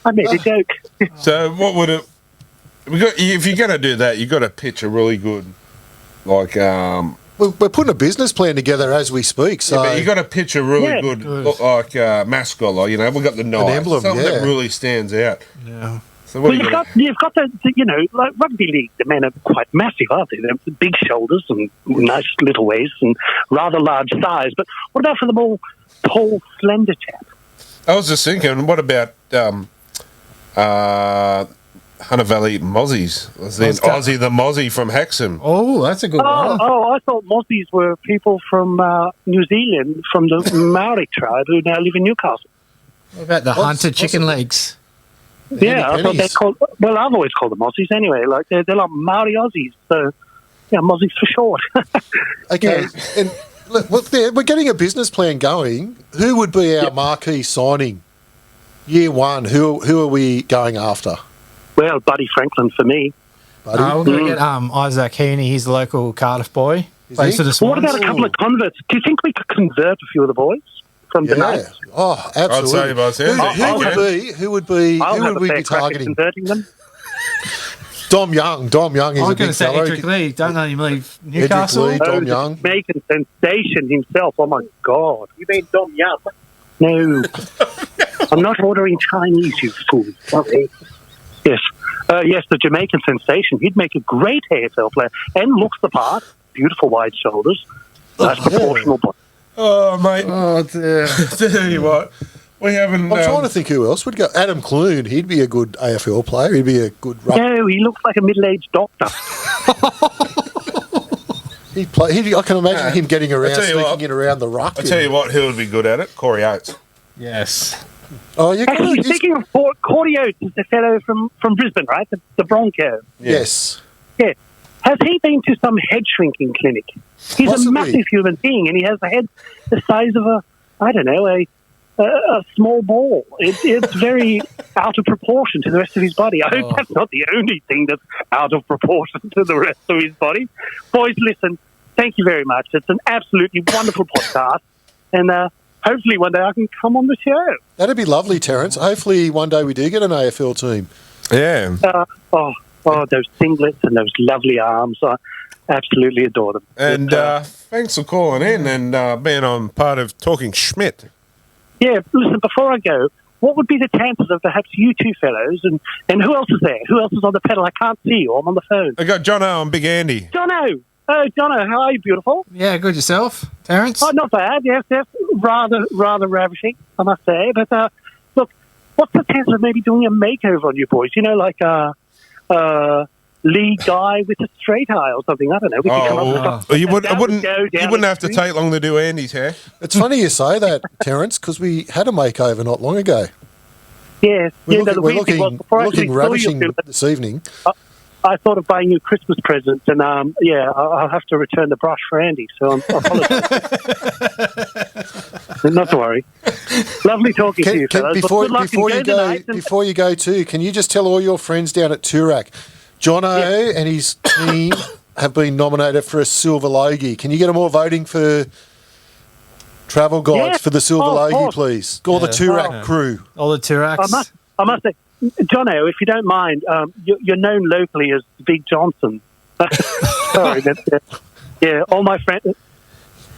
I made a joke. So what would it... if you're going to do that, you've got to pitch a really good, We're putting a business plan together as we speak. So but you got to pitch a really good mascot. We've got the knife, emblem, something that really stands out. Yeah. So what Well, you've got the like rugby league, the men are quite massive, aren't they? They're big shoulders and nice little waists and rather large thighs. But what about for the more tall, slender chap? I was just thinking, what about Hunter Valley Mozzies? Was then Aussie the Mozzie from Hexham? Oh, that's a good one. I thought Mozzies were people from New Zealand, from the Maori tribe who now live in Newcastle. What about the Hunter chicken legs? Yeah, I thought they're called. Well, I've always called them Aussies anyway. Like they're like Maori Aussies. So yeah, Mozzies for short. Okay, and look, we're getting a business plan going. Who would be our marquee signing? Year one. Who are we going after? Well, Buddy Franklin for me. Buddy? We're going to get Isaac Heaney. He's the local Cardiff boy. Plays for the What Swans. about a couple of converts? Do you think we could convert a few of the boys from the Knights? Oh, absolutely. I'd say Who would we be targeting? Converting them. Dom Young. Dom Young is I was a going big to say fellow. Edric Lee. Don't let him leave Newcastle. Edric Lee, Dom Young. Jamaican sensation himself. Oh my God! You mean Dom Young? No, I'm not ordering Chinese, you fool. Okay. Yes, yes, the Jamaican sensation. He'd make a great AFL player and looks the part. Beautiful wide shoulders, nice proportional body. Oh, mate. Oh, dear. Tell you what, we haven't... I'm trying to think who else would go. Adam Clune, he'd be a good AFL player. He'd be a good rugby. No, he looks like a middle-aged doctor. I can imagine him getting around, sneaking in around the ruck. I tell you what, who would be good at it? Corey Oates. Yes. Oh, you're Actually, speaking of Cordy Oates, is the fellow from Brisbane, right? The Bronco. Yes. Yeah. Has he been to some head shrinking clinic? He's Possibly. a massive human being, and he has a head the size of a small ball. It's very out of proportion to the rest of his body. I hope that's not the only thing that's out of proportion to the rest of his body. Boys, listen, thank you very much. It's an absolutely wonderful podcast, and hopefully one day I can come on the show. That'd be lovely, Terence. Hopefully one day we do get an AFL team. Yeah. Those singlets and those lovely arms. I absolutely adore them. And thanks for calling in and being on part of Talking Schmidt. Yeah, listen, before I go, what would be the chances of perhaps you two fellows, and who else is there? Who else is on the pedal? I can't see you. I'm on the phone. I got Jono and Big Andy. Jono! Oh, Jono, how are you, beautiful? Yeah, good yourself, Terence? Oh, not bad, yes. Rather ravishing, I must say. But, look, what's the chance of maybe doing a makeover on you boys? You know, like lead guy with a straight eye or something. I don't know. We could come up with something. You wouldn't have to take long to do Andy's hair. It's funny you say that, Terence, because we had a makeover not long ago. Yes. We're looking ravishing this evening. I thought of buying you Christmas presents, and I'll have to return the brush for Andy, so I apologise. Not to worry. Lovely talking to you, fellas. Before you go too, can you just tell all your friends down at Toorak, Jono and his team have been nominated for a silver logie. Can you get them all voting for travel guides for the silver logie, please? All the Toorak crew. All the Tooraks. I must say, Jono, if you don't mind, you're known locally as Big Johnson. Sorry, all my friends.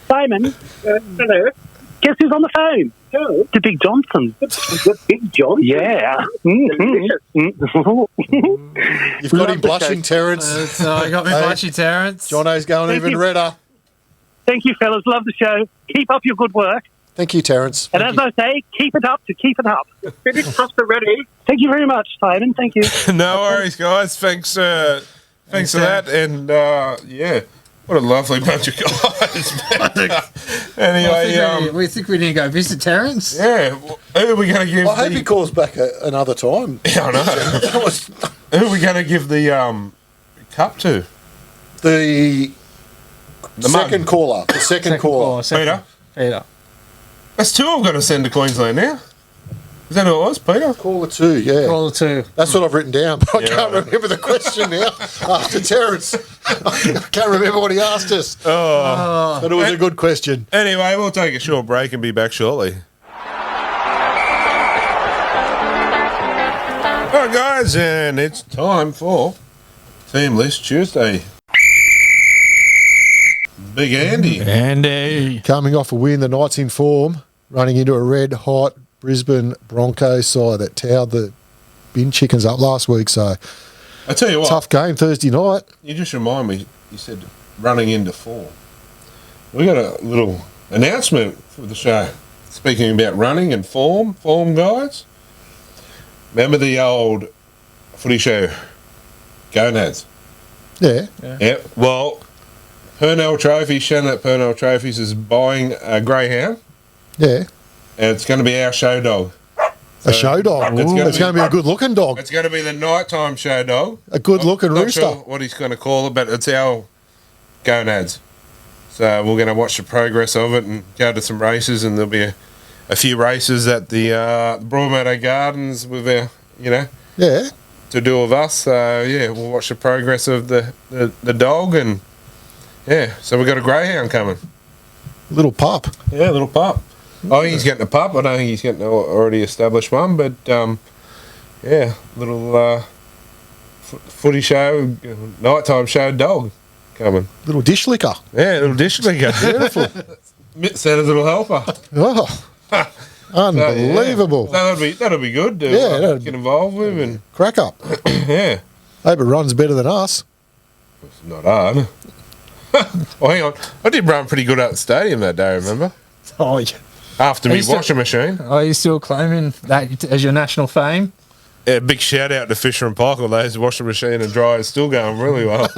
Simon, hello. Guess who's on the phone? Who? The Big Johnson. The Big Johnson? Yeah. You've got him blushing, Terence. I got me blushing, Terence. Jono's going even redder. Thank you, fellas. Love the show. Keep up your good work. Thank you, Terence. And as I say, keep it up to keep it up. Finish pasta ready. Thank you very much, Simon. Thank you. No worries, guys. Thanks for that. And yeah, what a lovely bunch of guys. Anyway, we think we need to go visit Terence. yeah, who are we going to give? I hope he calls back another time. Yeah, I know. Who are we going to give the cup to? The second mug. caller. The second caller. Peter. That's two I'm going to send to Queensland now. Is that who it was, Peter? Caller 2, yeah. Caller 2. That's what I've written down, but I can't remember the question now. After Terence, I can't remember what he asked us. Oh. But it was a good question. Anyway, we'll take a short break and be back shortly. All right, guys, and it's time for Team List Tuesday. Big Andy. Andy. Coming off a win, the Knights in form, running into a red-hot Brisbane Broncos side that towed the bin chickens up last week. So, I tell you what. Tough game Thursday night. You just remind me, you said running into form. We got a little announcement for the show. Speaking about running and form guys. Remember the old footy show, Gonads? Yeah. Yep. Well, Purnell Trophies, Shannon at Purnell Trophies is buying a greyhound. Yeah. And it's going to be our show dog. A show dog. It's going to be a good-looking dog. It's going to be the nighttime show dog. A good-looking rooster. Not sure what he's going to call it, but it's our Gonads. So we're going to watch the progress of it and go to some races, and there'll be a few races at the Broadmeadow Gardens with our, Yeah. to do with us. So yeah, we'll watch the progress of the dog, and yeah, so we've got a greyhound coming. Little pup. Yeah, little pup. Oh, he's getting a pup. I don't think he's getting an already established one, but yeah, little footy show, nighttime show dog coming. Little dish licker. Yeah, little dish licker. Beautiful. Santa's little helper. Oh, unbelievable. So that'll be good to get involved with and crack up. Yeah. Hope it runs better than us. It's not hard. Well, hang on. I did run pretty good out the stadium that day, remember? Oh, yeah. After me washing machine. Are you still claiming that as your national fame? Yeah, big shout out to Fisher and Paykel. Those washing machine and dryer is still going really well.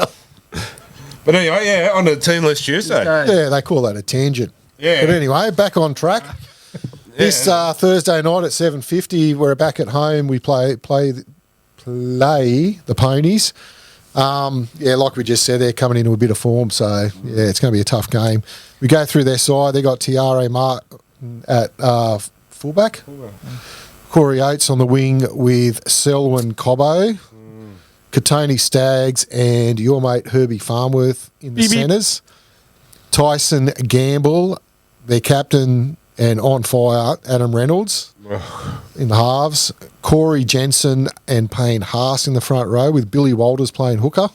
But anyway, yeah, on to Team List Tuesday. Yeah, they call that a tangent. Yeah. But anyway, back on track. This Thursday night at 7:50, we're back at home. We play the Ponies. Yeah, like we just said, they're coming into a bit of form, so yeah, it's going to be a tough game. We go through their side. They got Tiare Martin at fullback, Corey Oates on the wing with Selwyn Cobbo, Katoni Staggs and your mate Herbie Farmworth in the centres, Tyson Gamble, their captain and on fire, Adam Reynolds in the halves, Corey Jensen and Payne Haas in the front row with Billy Walters playing hooker,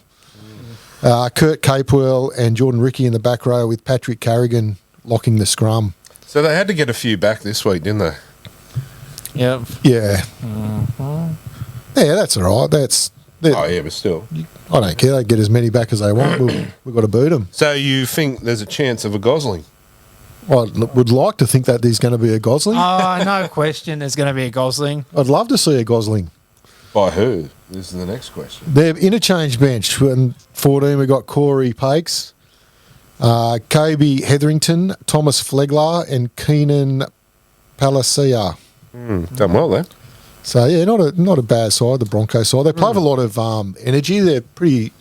Kurt Capewell and Jordan Rickey in the back row with Patrick Carrigan locking the scrum. So they had to get a few back this week, didn't they? Yep. Yeah. Yeah, that's all right. Oh, yeah, but still. I don't care. They get as many back as they want. We've got to beat them. So you think there's a chance of a Gosling? I would like to think that there's going to be a Gosling. Oh, no question there's going to be a Gosling. I'd love to see a Gosling. By who? This is the next question. Their interchange bench. In 14, we got Corey Pakes, Kobe Hetherington, Thomas Flegler, and Keenan Palacia. Done well there. So, yeah, not a bad side, the Broncos side. They play with a lot of energy. They're pretty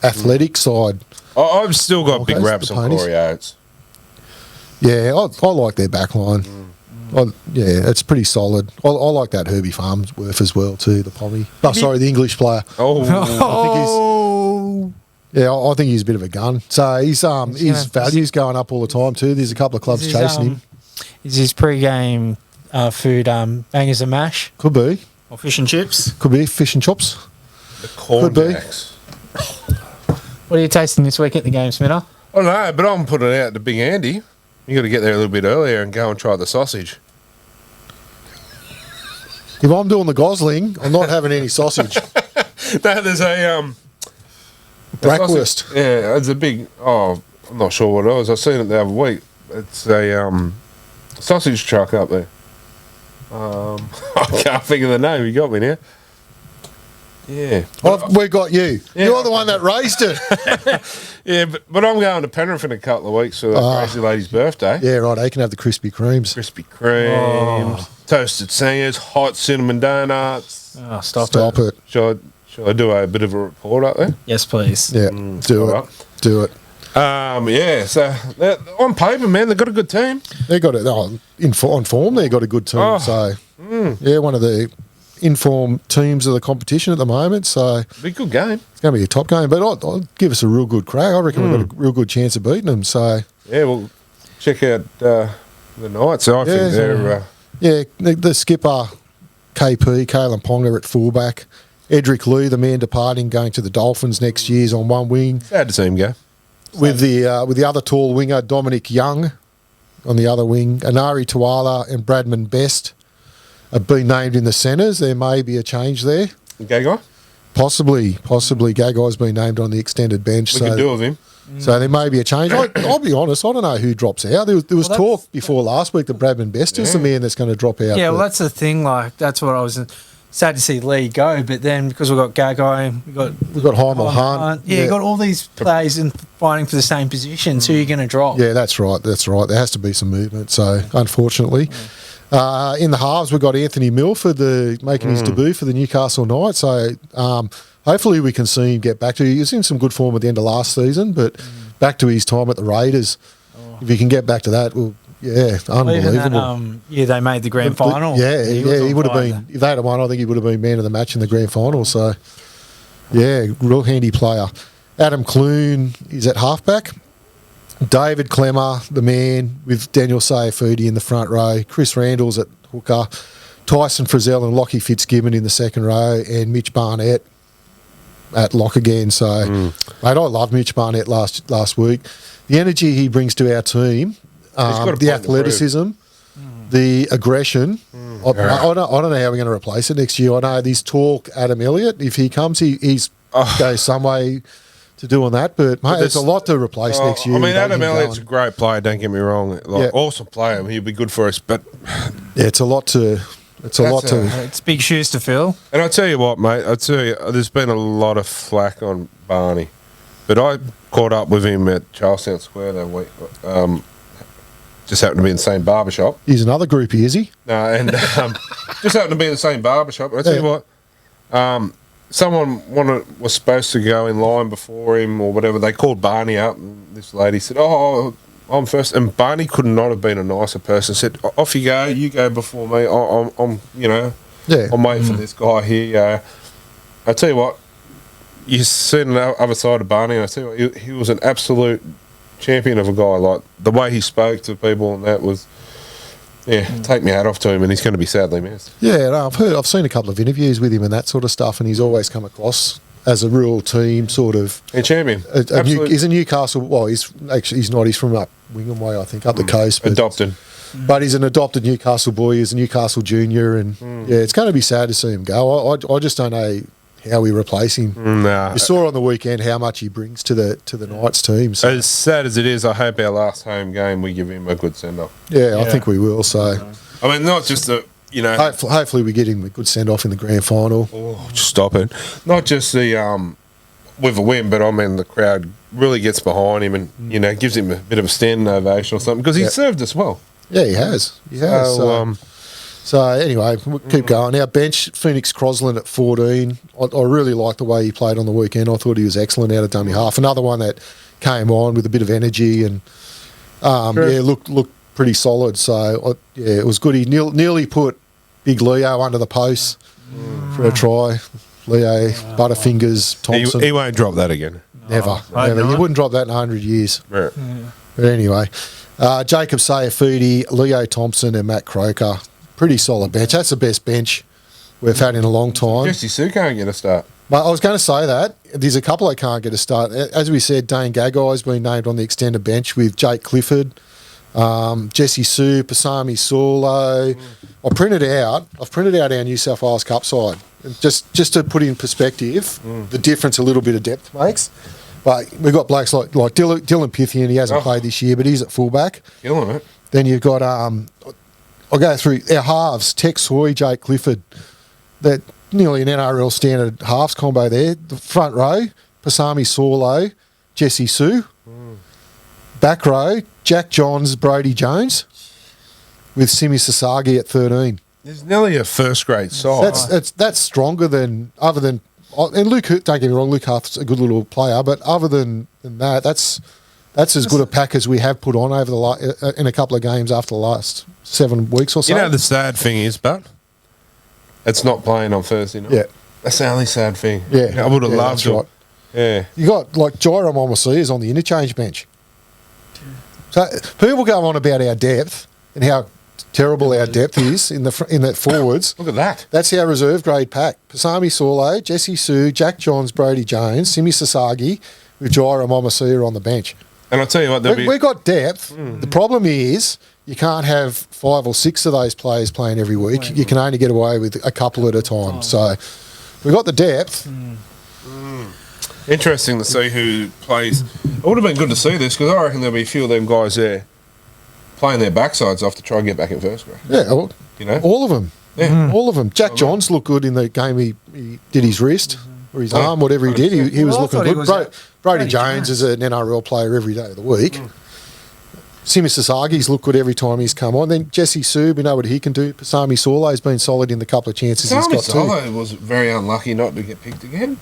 athletic side. I've still got Broncos, big raps the on Ponies. Corey Oates. Yeah, I like their back line. Yeah, it's pretty solid. I like that Herbie Farmworth as well too, the Pommy. Oh, sorry, the English player. I think he's a bit of a gun. So his value's going up all the time too. There's a couple of clubs chasing him. Is his pre-game food bangers and mash? Could be. Or fish and chips? Could be fish and chops. The corn Could be. jacks. What are you tasting this week at the game, Smita? I don't know, but I'm putting it out to Big Andy. You got to get there a little bit earlier and go and try the sausage. If I'm doing the Gosling, I'm not having any sausage. No, there's a Bratwurst. Yeah, it's a big. Oh, I'm not sure what it was. I seen it the other week. It's a sausage truck up there. I can't think of the name. You got me now. Yeah. We got you. Yeah. You're the one that raised it. Yeah, but I'm going to Penrith in a couple of weeks for that crazy lady's birthday. Yeah, right. You can have the Krispy Kremes. Krispy Kremes, toasted singers, hot cinnamon donuts. Oh, stop it. Shall I do a bit of a report up there? Yes, please. Yeah, do it. right. Do it. Yeah, so on paper, man, they've got a good team. They got it on form. They got a good team. Oh. So yeah, one of the informed teams of the competition at the moment. So Be a good game. it's going to be a top game. But I'll give us a real good crack. I reckon we've got a real good chance of beating them. So Yeah, well, check out the Knights. I think they're yeah, the skipper KP Kalen Ponga at fullback. Edric Lee, the man departing, going to the Dolphins next year, is on one wing. sad to see him go. With the other tall winger, Dominic Young, on the other wing. Anari Tuala and Bradman Best have been named in the centres. There may be a change there. Okay, guy? Possibly. Gagai's been named on the extended bench. We can do with him. So there may be a change. I'll be honest, I don't know who drops out. There was talk before last week that Bradman Best is the man that's going to drop out. Yeah, well, that's the thing. Like, that's what I was sad to see Lee go. But then because we've got Gagai, we've got Heimel Hunt. Yeah, you've got all these players fighting for the same positions. Who are you going to drop? Yeah, that's right. There has to be some movement. So, unfortunately. In the halves, we've got Anthony Milford making his debut for the Newcastle Knights. So, hopefully we can see him get back to... He was in some good form at the end of last season, but back to his time at the Raiders. If he can get back to that, well, yeah, unbelievable. They made the grand final. He would have been... If they had won, I think he would have been man of the match in the grand final. So, yeah, real handy player. Adam Clune is at halfback. David Clemmer, the man, with Daniel Sayafudi in the front row. Chris Randall's at hooker. Tyson Frizzell and Lockie Fitzgibbon in the second row. And Mitch Barnett at lock again. So, mate, I loved Mitch Barnett last week. The energy he brings to our team, the athleticism, the aggression. I don't know how we're going to replace it next year. I know there's talk, Adam Elliott, if he comes, he's goes some way to doing that, but mate, there's a lot to replace next year. I mean, Adam Elliott's a great player, don't get me wrong. Awesome player, he'll be good for us, but... Yeah, it's a lot to... It's big shoes to fill. And I tell you what, mate, there's been a lot of flack on Barney, but I caught up with him at Charlestown Square that week. Just happened to be in the same barbershop. He's another groupie, is he? No, and just happened to be in the same barbershop. I tell you what, someone was supposed to go in line before him or whatever. They called Barney up, and this lady said, "Oh, I'm first." And Barney could not have been a nicer person. Said, "Off you go. You go before me. I'm I'm waiting for this guy here." I tell you what, you see the other side of Barney. And I tell you what, he was an absolute champion of a guy. Like the way he spoke to people, and that was. Yeah, take my hat off to him, and he's going to be sadly missed. Yeah, no, I've seen a couple of interviews with him and that sort of stuff, and he's always come across as a real team sort of a champion. He's a Newcastle. Well, he's not. He's from up Wingham Way, I think, up the coast. But, adopted, but he's an adopted Newcastle boy. He's a Newcastle junior, and yeah, it's going to be sad to see him go. I just don't know how we replace him. You saw on the weekend how much he brings to the Knights team. So. As sad as it is, I hope our last home game we give him a good send off. Yeah, I think we will. So, I mean, not just hopefully we get him a good send off in the grand final. Oh, just stop it! Not just the with a win, but I mean the crowd really gets behind him and gives him a bit of a standing ovation or something because he served us well. Yeah, he has. So anyway, we'll keep going. Our bench, Phoenix Crosland at 14. I really liked the way he played on the weekend. I thought he was excellent out of dummy half. Another one that came on with a bit of energy and looked pretty solid. So it was good. He nearly put Big Leo under the post for a try. Leo, Butterfingers, Thompson. He won't drop that again. Never. You wouldn't drop that in 100 years. Right. But anyway, Jacob Sayafudi, Leo Thompson, and Matt Croker. Pretty solid bench. That's the best bench we've had in a long time. Jesse Sue can't get a start. But I was going to say that. There's a couple that can't get a start. As we said, Dane Gagai's been named on the extended bench with Jake Clifford, Jesse Sue, Pasami Saulo. I've printed out our New South Wales Cup side. Just to put in perspective the difference a little bit of depth makes. But we've got blokes like Dylan Pithian. He hasn't played this year, but he's at fullback. Killing it. Then you've got I'll go through our halves: Tex Hoy, Jake Clifford. That nearly an NRL standard halves combo there. The front row: Pasami Saulo, Jesse Sue. Back row: Jack Johns, Brody Jones, with Simi Sasagi at 13. There's nearly a first grade side. That's stronger than other than. And Luke, don't get me wrong, Luke Huth's a good little player, but other than that, that's as good a pack as we have put on over in a couple of games after the last 7 weeks or so. You know the sad thing is, but it's not playing on Thursday night. Yeah. That's the only sad thing. Yeah. I would have loved that's it. right. Yeah. You got like Jairo Momasi is on the interchange bench. So people go on about our depth and how terrible our depth is in the forwards. Look at that. That's our reserve grade pack. Pasami Saulo, Jesse Sue, Jack Johns, Brody Jones, Simi Sasagi, with Jairo Momasi on the bench. And I'll tell you what, We've got depth. The problem is you can't have 5 or 6 of those players playing every week. You can only get away with a couple at a time. So we've got the depth. Interesting to see who plays. It would have been good to see this because I reckon there'll be a few of them guys there playing their backsides off to try and get back in first grade. Yeah, well, You know? all of them. Yeah. All of them. Jack Johns looked good in the game he did his wrist or his arm, whatever he did. He was Well, I looking thought he good. was Brody Jones is an NRL player every day of the week. Simi Sasagi's looked good every time he's come on. Then Jesse Sue, we know what he can do. Pasami Saulo's been solid in the couple of chances he's got too. Solo was very unlucky not to get picked again.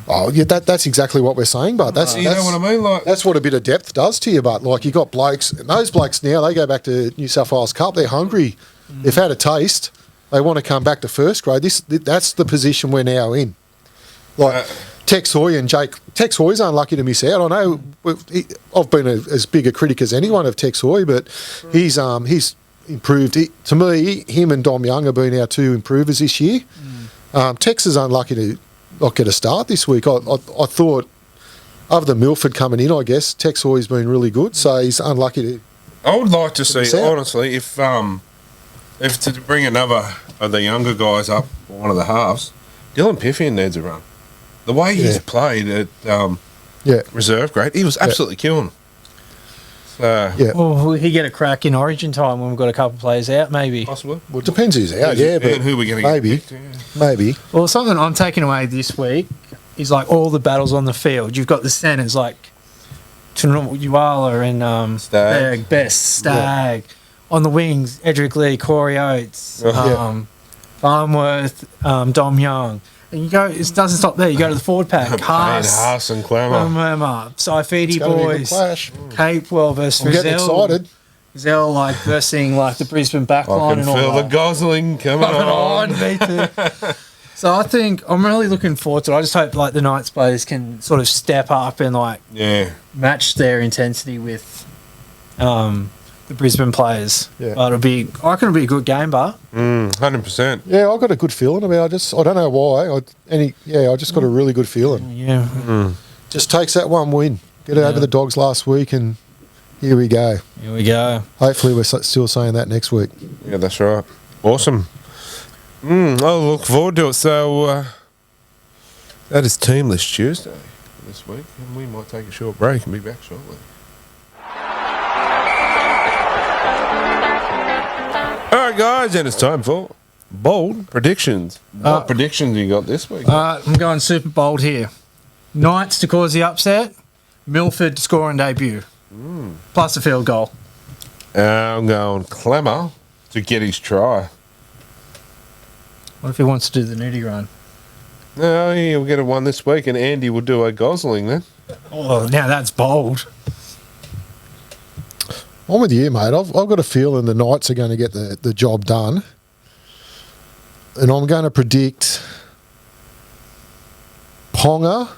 Oh, yeah, that's exactly what we're saying, but You know what I mean? Like, that's what a bit of depth does to you. But like you got blokes, and those blokes now they go back to New South Wales Cup. They're hungry. They've had a taste. They want to come back to first grade. That's the position we're now in. Like Tex Hoy and Jake. Tex Hoy's unlucky to miss out. I know I've been as big a critic as anyone of Tex Hoy, but he's improved. To me, him and Dom Young have been our 2 improvers this year. Tex is unlucky to not get a start this week. I thought, other than Milford coming in, I guess Tex Hoy's been really good, so he's unlucky to. I would like to see, miss out. honestly, if to bring another of the younger guys up, or one of the halves, Dylan Pithian needs a run. The way he's played at reserve grade, he was absolutely killing. So, Well, will he get a crack in Origin time when we've got a couple of players out, maybe? possibly. Well, it depends who's out, but And who we're going to maybe, get picked, maybe. Well, something I'm taking away this week is like all the battles on the field. You've got the centres like Uala and Stagg. Berg, Best, Stagg. On the wings, Edric Lee, Corey Oates, Farnworth, Dom Young. And you go, it doesn't stop there. You go to the forward pack. Haas and Clemmer. Saifidi boys. Clash. Capewell versus I'm getting Rizal. excited. Rizal like versing like the Brisbane I backline can and all feel the that. gosling coming on. Me too. So I think I'm really looking forward to it. I just hope like the Knights players can sort of step up and like match their intensity with the Brisbane players. Yeah. But I reckon it'll be a good game, but 100%. Yeah, I've got a good feeling about it. I don't know why. I just got a really good feeling. yeah. Just takes that one win. Get it over the Dogs last week, and here we go. Here we go. Hopefully, we're still saying that next week. Yeah, that's right. Awesome. I'll look forward to it. So, that is Teamless Tuesday this week, and we might take a short break and be back shortly. All right, guys, and it's time for bold predictions. What predictions you got this week? I'm going super bold here. Knights to cause the upset. Milford to score on debut. Plus a field goal. I'm going Clemmer to get his try. What if he wants to do the nudie run? No, he'll get a one this week, and Andy will do a Gosling then. Oh, now that's bold. I'm with you, mate. I've got a feeling the Knights are going to get the job done. And I'm going to predict Ponga.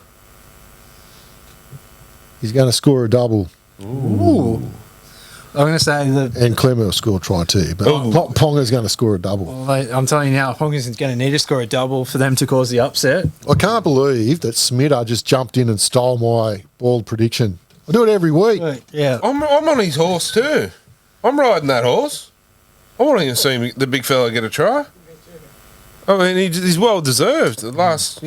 He's going to score a double. Ooh. I'm going to say that. And Clemmer will score a try too. But Ponga's going to score a double. Well, I'm telling you now, Ponga's going to need to score a double for them to cause the upset. I can't believe that Smita just jumped in and stole my bald prediction. I do it every week. Yeah. I'm on his horse too. I'm riding that horse. I want to see the big fella get a try. I mean, he's well deserved. The last,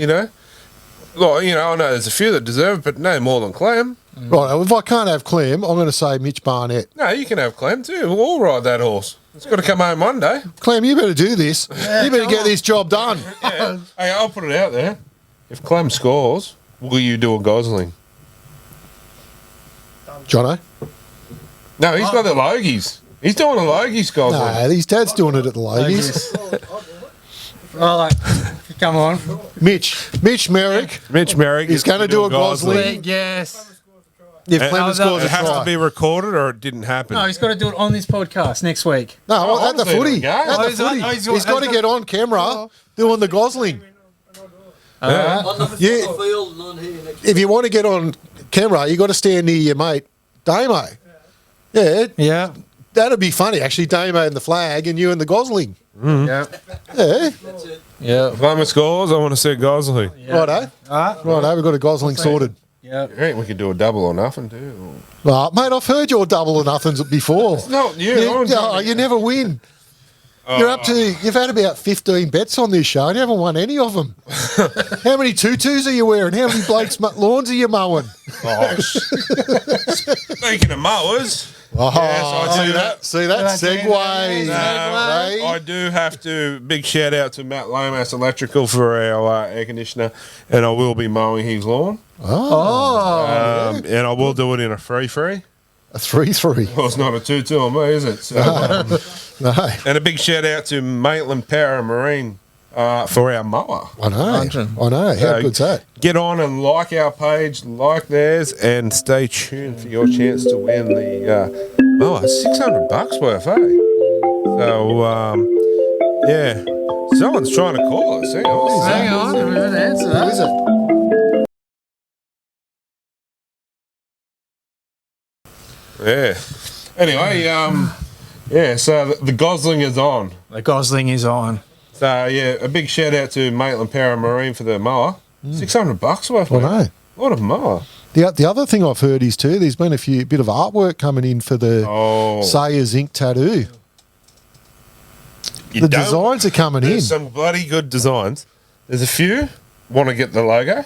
Well, you know, I know there's a few that deserve it, but no more than Clem. Right, if I can't have Clem, I'm going to say Mitch Barnett. No, you can have Clem too. We'll all ride that horse. It's got to come home one day. Clem, you better do this. You better get this job done. Yeah. Hey, I'll put it out there. If Clem scores, will you do a Gosling? Jono? No, he's got the Logies. He's doing a Logies Gosling. No, his dad's doing it at the Logies. Right, come on. Mitch Merrick. Mitch Merrick. He's going to do a Gosling. Yes. If Clement scores a It has to try. be recorded or it didn't happen. No, he's got to do it on this podcast next week. No, at the honestly, footy. there we go. At the he's on- footy. he's He's got to get on camera doing the Gosling. Yeah. On the Yeah. field and on here next If you want to get on camera, you got to stand near your mate, Damo. Yeah, Yeah. that'd be funny, actually. Damo and the flag and you and the Gosling. Yeah. Yeah, That's it. Yeah. If Clement scores, I want to see Gosling. righto. Righto, we've got a Gosling sorted. Yeah. I think we could do a double or nothing too. Right, mate, I've heard your double or nothings before. No, You never win. You've had about 15 bets on this show and you haven't won any of them. How many tutus are you wearing? How many Blake's lawns are you mowing? Speaking of mowers, Oh, yes, I do that. See that? Segue. I do have to big shout out to Matt Lomas Electrical for our air conditioner, and I will be mowing his lawn. And I will do it in a free. A 3-3. Well, it's not a 2-2 on me, is it? So, No. and a big shout out to Maitland Power and Marine for our mower. I know. How good's that? Get on and like our page, like theirs, and stay tuned for your chance to win the mower. $600 worth, eh? So, yeah. Someone's trying to call us. Hang on. Hang on. We haven't answered that. Who is it? Yeah. Anyway, yeah, so the Gosling is on. The Gosling is on. So, yeah, a big shout out to Maitland Power and Marine for the mower. $600 worth, I mate. know. What a mower. The other thing I've heard is too, there's been a bit of artwork coming in for the Sayers ink tattoo. The designs are coming in. There's some bloody good designs. There's a few want to get the logo.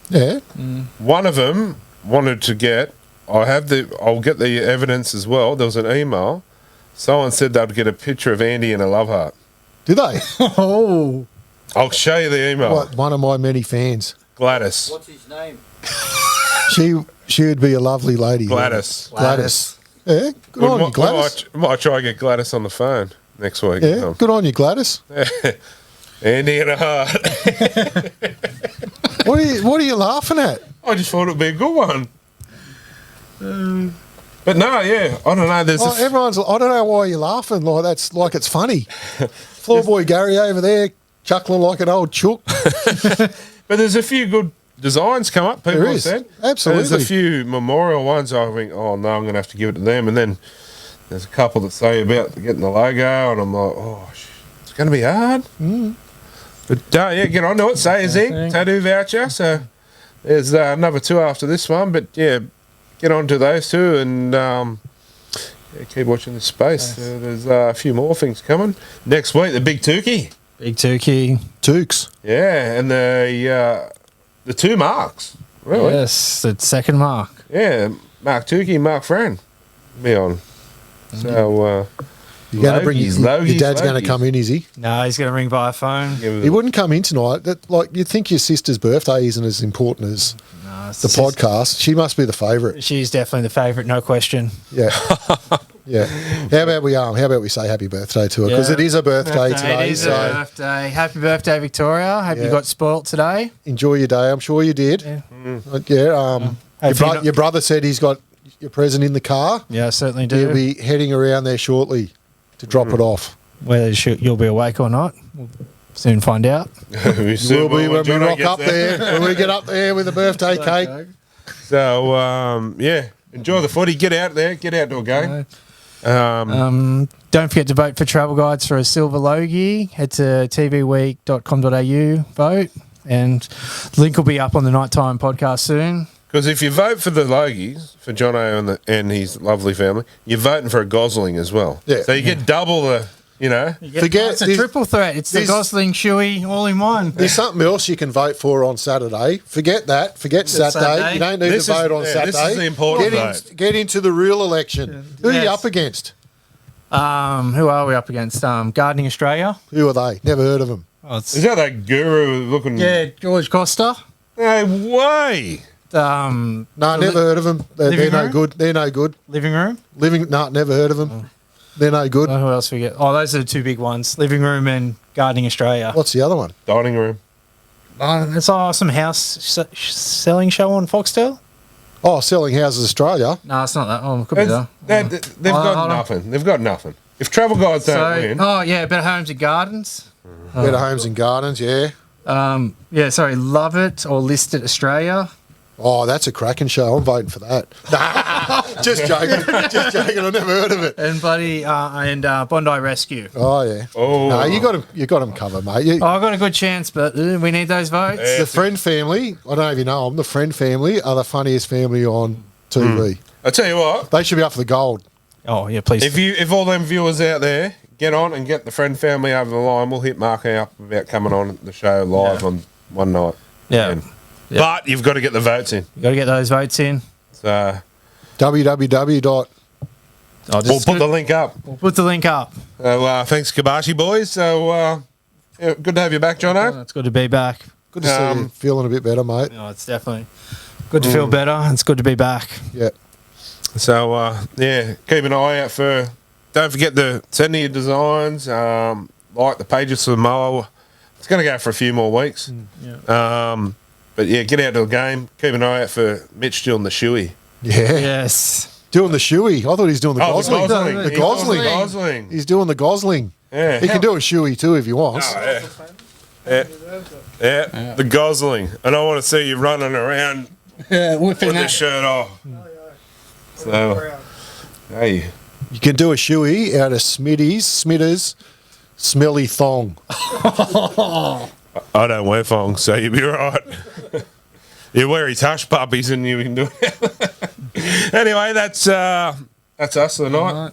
Yeah. One of them wanted to get. I'll get the evidence as well. There was an email. Someone said they'd get a picture of Andy in a love heart. Do they? Oh. I'll show you the email. What, one of my many fans. Gladys. What's his name? She would be a lovely lady. Gladys. Gladys. Yeah. Good on you, Gladys. Might try and get Gladys on the phone next week. Yeah. Good on you, Gladys. Andy in a heart. What are you laughing at? I just thought it'd be a good one. But no, yeah, I don't know. There's everyone's. I don't know why you're laughing. Like that's like it's funny. Floorboy Gary over there chuckling like an old chook. but there's a few good designs come up. People There have is. said Absolutely. There's a few memorial ones. I think, oh no, I'm going to have to give it to them. And then there's a couple that say about getting the logo, and I'm like, oh, it's going to be hard. But yeah, get on to it. Say his ink tattoo voucher. So there's another two after this one. But yeah. Get on to those two and keep watching this space. There's a few more things coming. Next week, the Big Tukey. Big Tukey. Tukes. Yeah, and the two marks. Really? Yes, the second mark. Yeah, Mark Tukey, Mark Fran. Be on. So, you're going to bring your dad's going to Logies. come in, is he? No, he's going to ring by phone. He wouldn't come in tonight. You'd think your sister's birthday isn't as important as the podcast. She must be the favourite. She's definitely the favourite, no question. Yeah. Yeah. How about we say happy birthday to her? Because it is a birthday today. It is a birthday. Happy birthday, Victoria. Hope you got spoilt today. Enjoy your day. I'm sure you did. Your brother said he's got your present in the car. Yeah, I certainly do. He'll be heading around there shortly to drop it off. Whether you'll be awake or not, we'll soon find out. We will be when we rock up there. When we get up there with a birthday cake. So, yeah, enjoy the footy. Get out there. Get out to a game. Don't forget to vote for travel guides for a silver Logie. Head to tvweek.com.au, vote, and link will be up on the KnightTime podcast soon. Because if you vote for the Logies, for Jono and his lovely family, you're voting for a Gosling as well. Yeah. So you get double the You know, It's a triple threat. It's the Gosling, Shuey, all in one. There's something else you can vote for on Saturday. Forget that. Forget Saturday. You don't need to vote on Saturday. This is the important vote. Get into the real election. Who are you up against? Who are we up against? Gardening Australia. Who are they? Never heard of them. Oh, Is that guru looking? Yeah, George Costa. No way. No, never heard of them. They're no good. They're no good. Living Room. No, never heard of them. They're no good. Who else we get? Oh, those are the two big ones: Living Room and Gardening Australia. What's the other one? Dining room. It's some house selling show on Foxtel. Oh, Selling Houses Australia. No, it's not that. Oh, it could be that. They've got nothing. They've got nothing. If travel guides don't win, Better Homes and Gardens. Better Homes and Gardens, yeah. Love It or List It Australia. Oh, that's a cracking show. I'm voting for that. Just joking. Just joking. I've never heard of it. And Bondi Rescue. Oh yeah. Oh. No, you got them covered, mate. I've got a good chance, but we need those votes. The Friend family. I don't know if you know them. The Friend family are the funniest family on TV. I tell you what. They should be up for the gold. Oh yeah, please. If all them viewers out there get on and get the Friend family over the line, we'll hit Mark up about coming on the show live on one night. Yeah. And, but you've got to get the votes in. You got to get those votes in. So www. We'll put the link up. We'll put the link up. So thanks, Kabashi boys. So good to have you back, Jono. It's good to be back. Good to see you feeling a bit better, mate. Oh, it's definitely good to feel better. It's good to be back. Yeah. So keep an eye out for. Don't forget to send me your designs. Like the pages for the mower. It's going to go for a few more weeks. But yeah, get out to the game. Keep an eye out for Mitch doing the shoey. Yeah. Yes. Doing the shoey. I thought he was doing the Gosling. The Gosling. He's doing the Gosling. Yeah. He can do a shoey too if he wants. Oh, yeah. The Gosling. And I want to see you running around with the shirt off. So, hey. You can do a shoey out of Smitter's smelly thong. I don't wear thongs, so you'll be right. You wear his hush puppies and you can do it. Anyway, that's us tonight.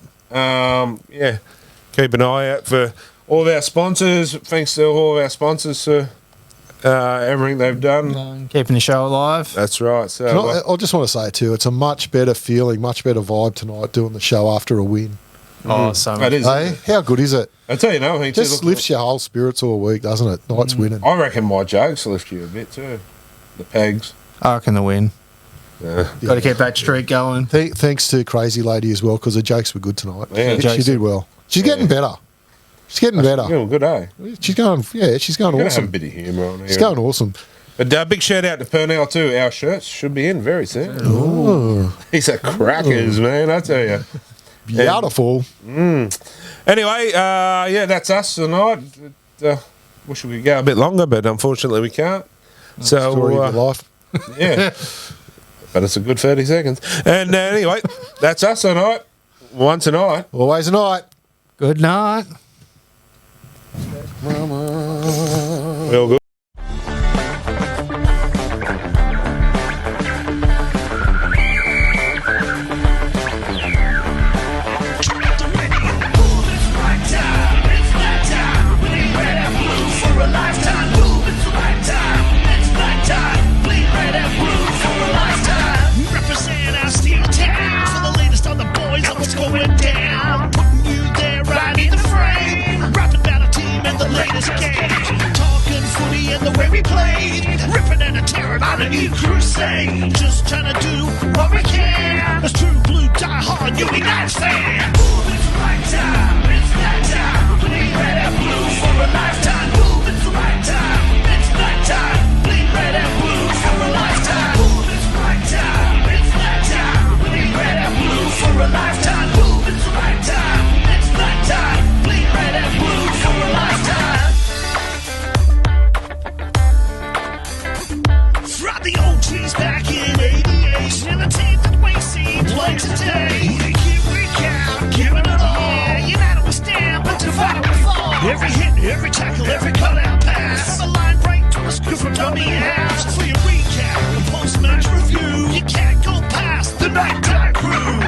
Keep an eye out for all of our sponsors. Thanks to all of our sponsors for everything they've done. Keeping the show alive. That's right. So I just want to say too, it's a much better feeling, much better vibe tonight doing the show after a win. Oh, so much. it is. Hey, how good is it? I tell you, no, It just lifts your whole spirits all week, doesn't it? Night's winning. I reckon my jokes lift you a bit too. The pegs. I reckon the win. Yeah. Got to keep that streak going. Thanks to Crazy Lady as well, because the jokes were good tonight. Yeah, she did well. She's getting better. She's getting better. Doing good, eh? She's going. Yeah, she's going Have a awesome. bit of humour on here. She's going awesome. But big shout out to Purnell too. Our shirts should be in very soon. Oh, He's a crackers, man. I tell you. beautiful. Anyway, that's us tonight. Wish we could go a bit longer, but unfortunately we can't. So Story of your life. yeah, but it's a good 30 seconds. And anyway, that's us tonight. One tonight. Always a night. Good night. Real good. Crusade, just trying to do what we can. As true blue die-hard United fan. It's the right time, it's that time. Bleed red and blue for a lifetime. It's the right time, it's that time. Bleed red and blue for a lifetime. It's the right time, it's that time. Bleed red and blue for a lifetime. It's the right time, it's that time. Bleed red and blue for a lifetime. From the old trees back in 88, and the team that we see play today. Week in, week out, giving it all. Yeah, united we stand, but divided we fall. Every hit, every tackle, every cutout pass. From the line break to a scoop from dummy halves. For your recap and post-match review, you can't go past the nighttime crew.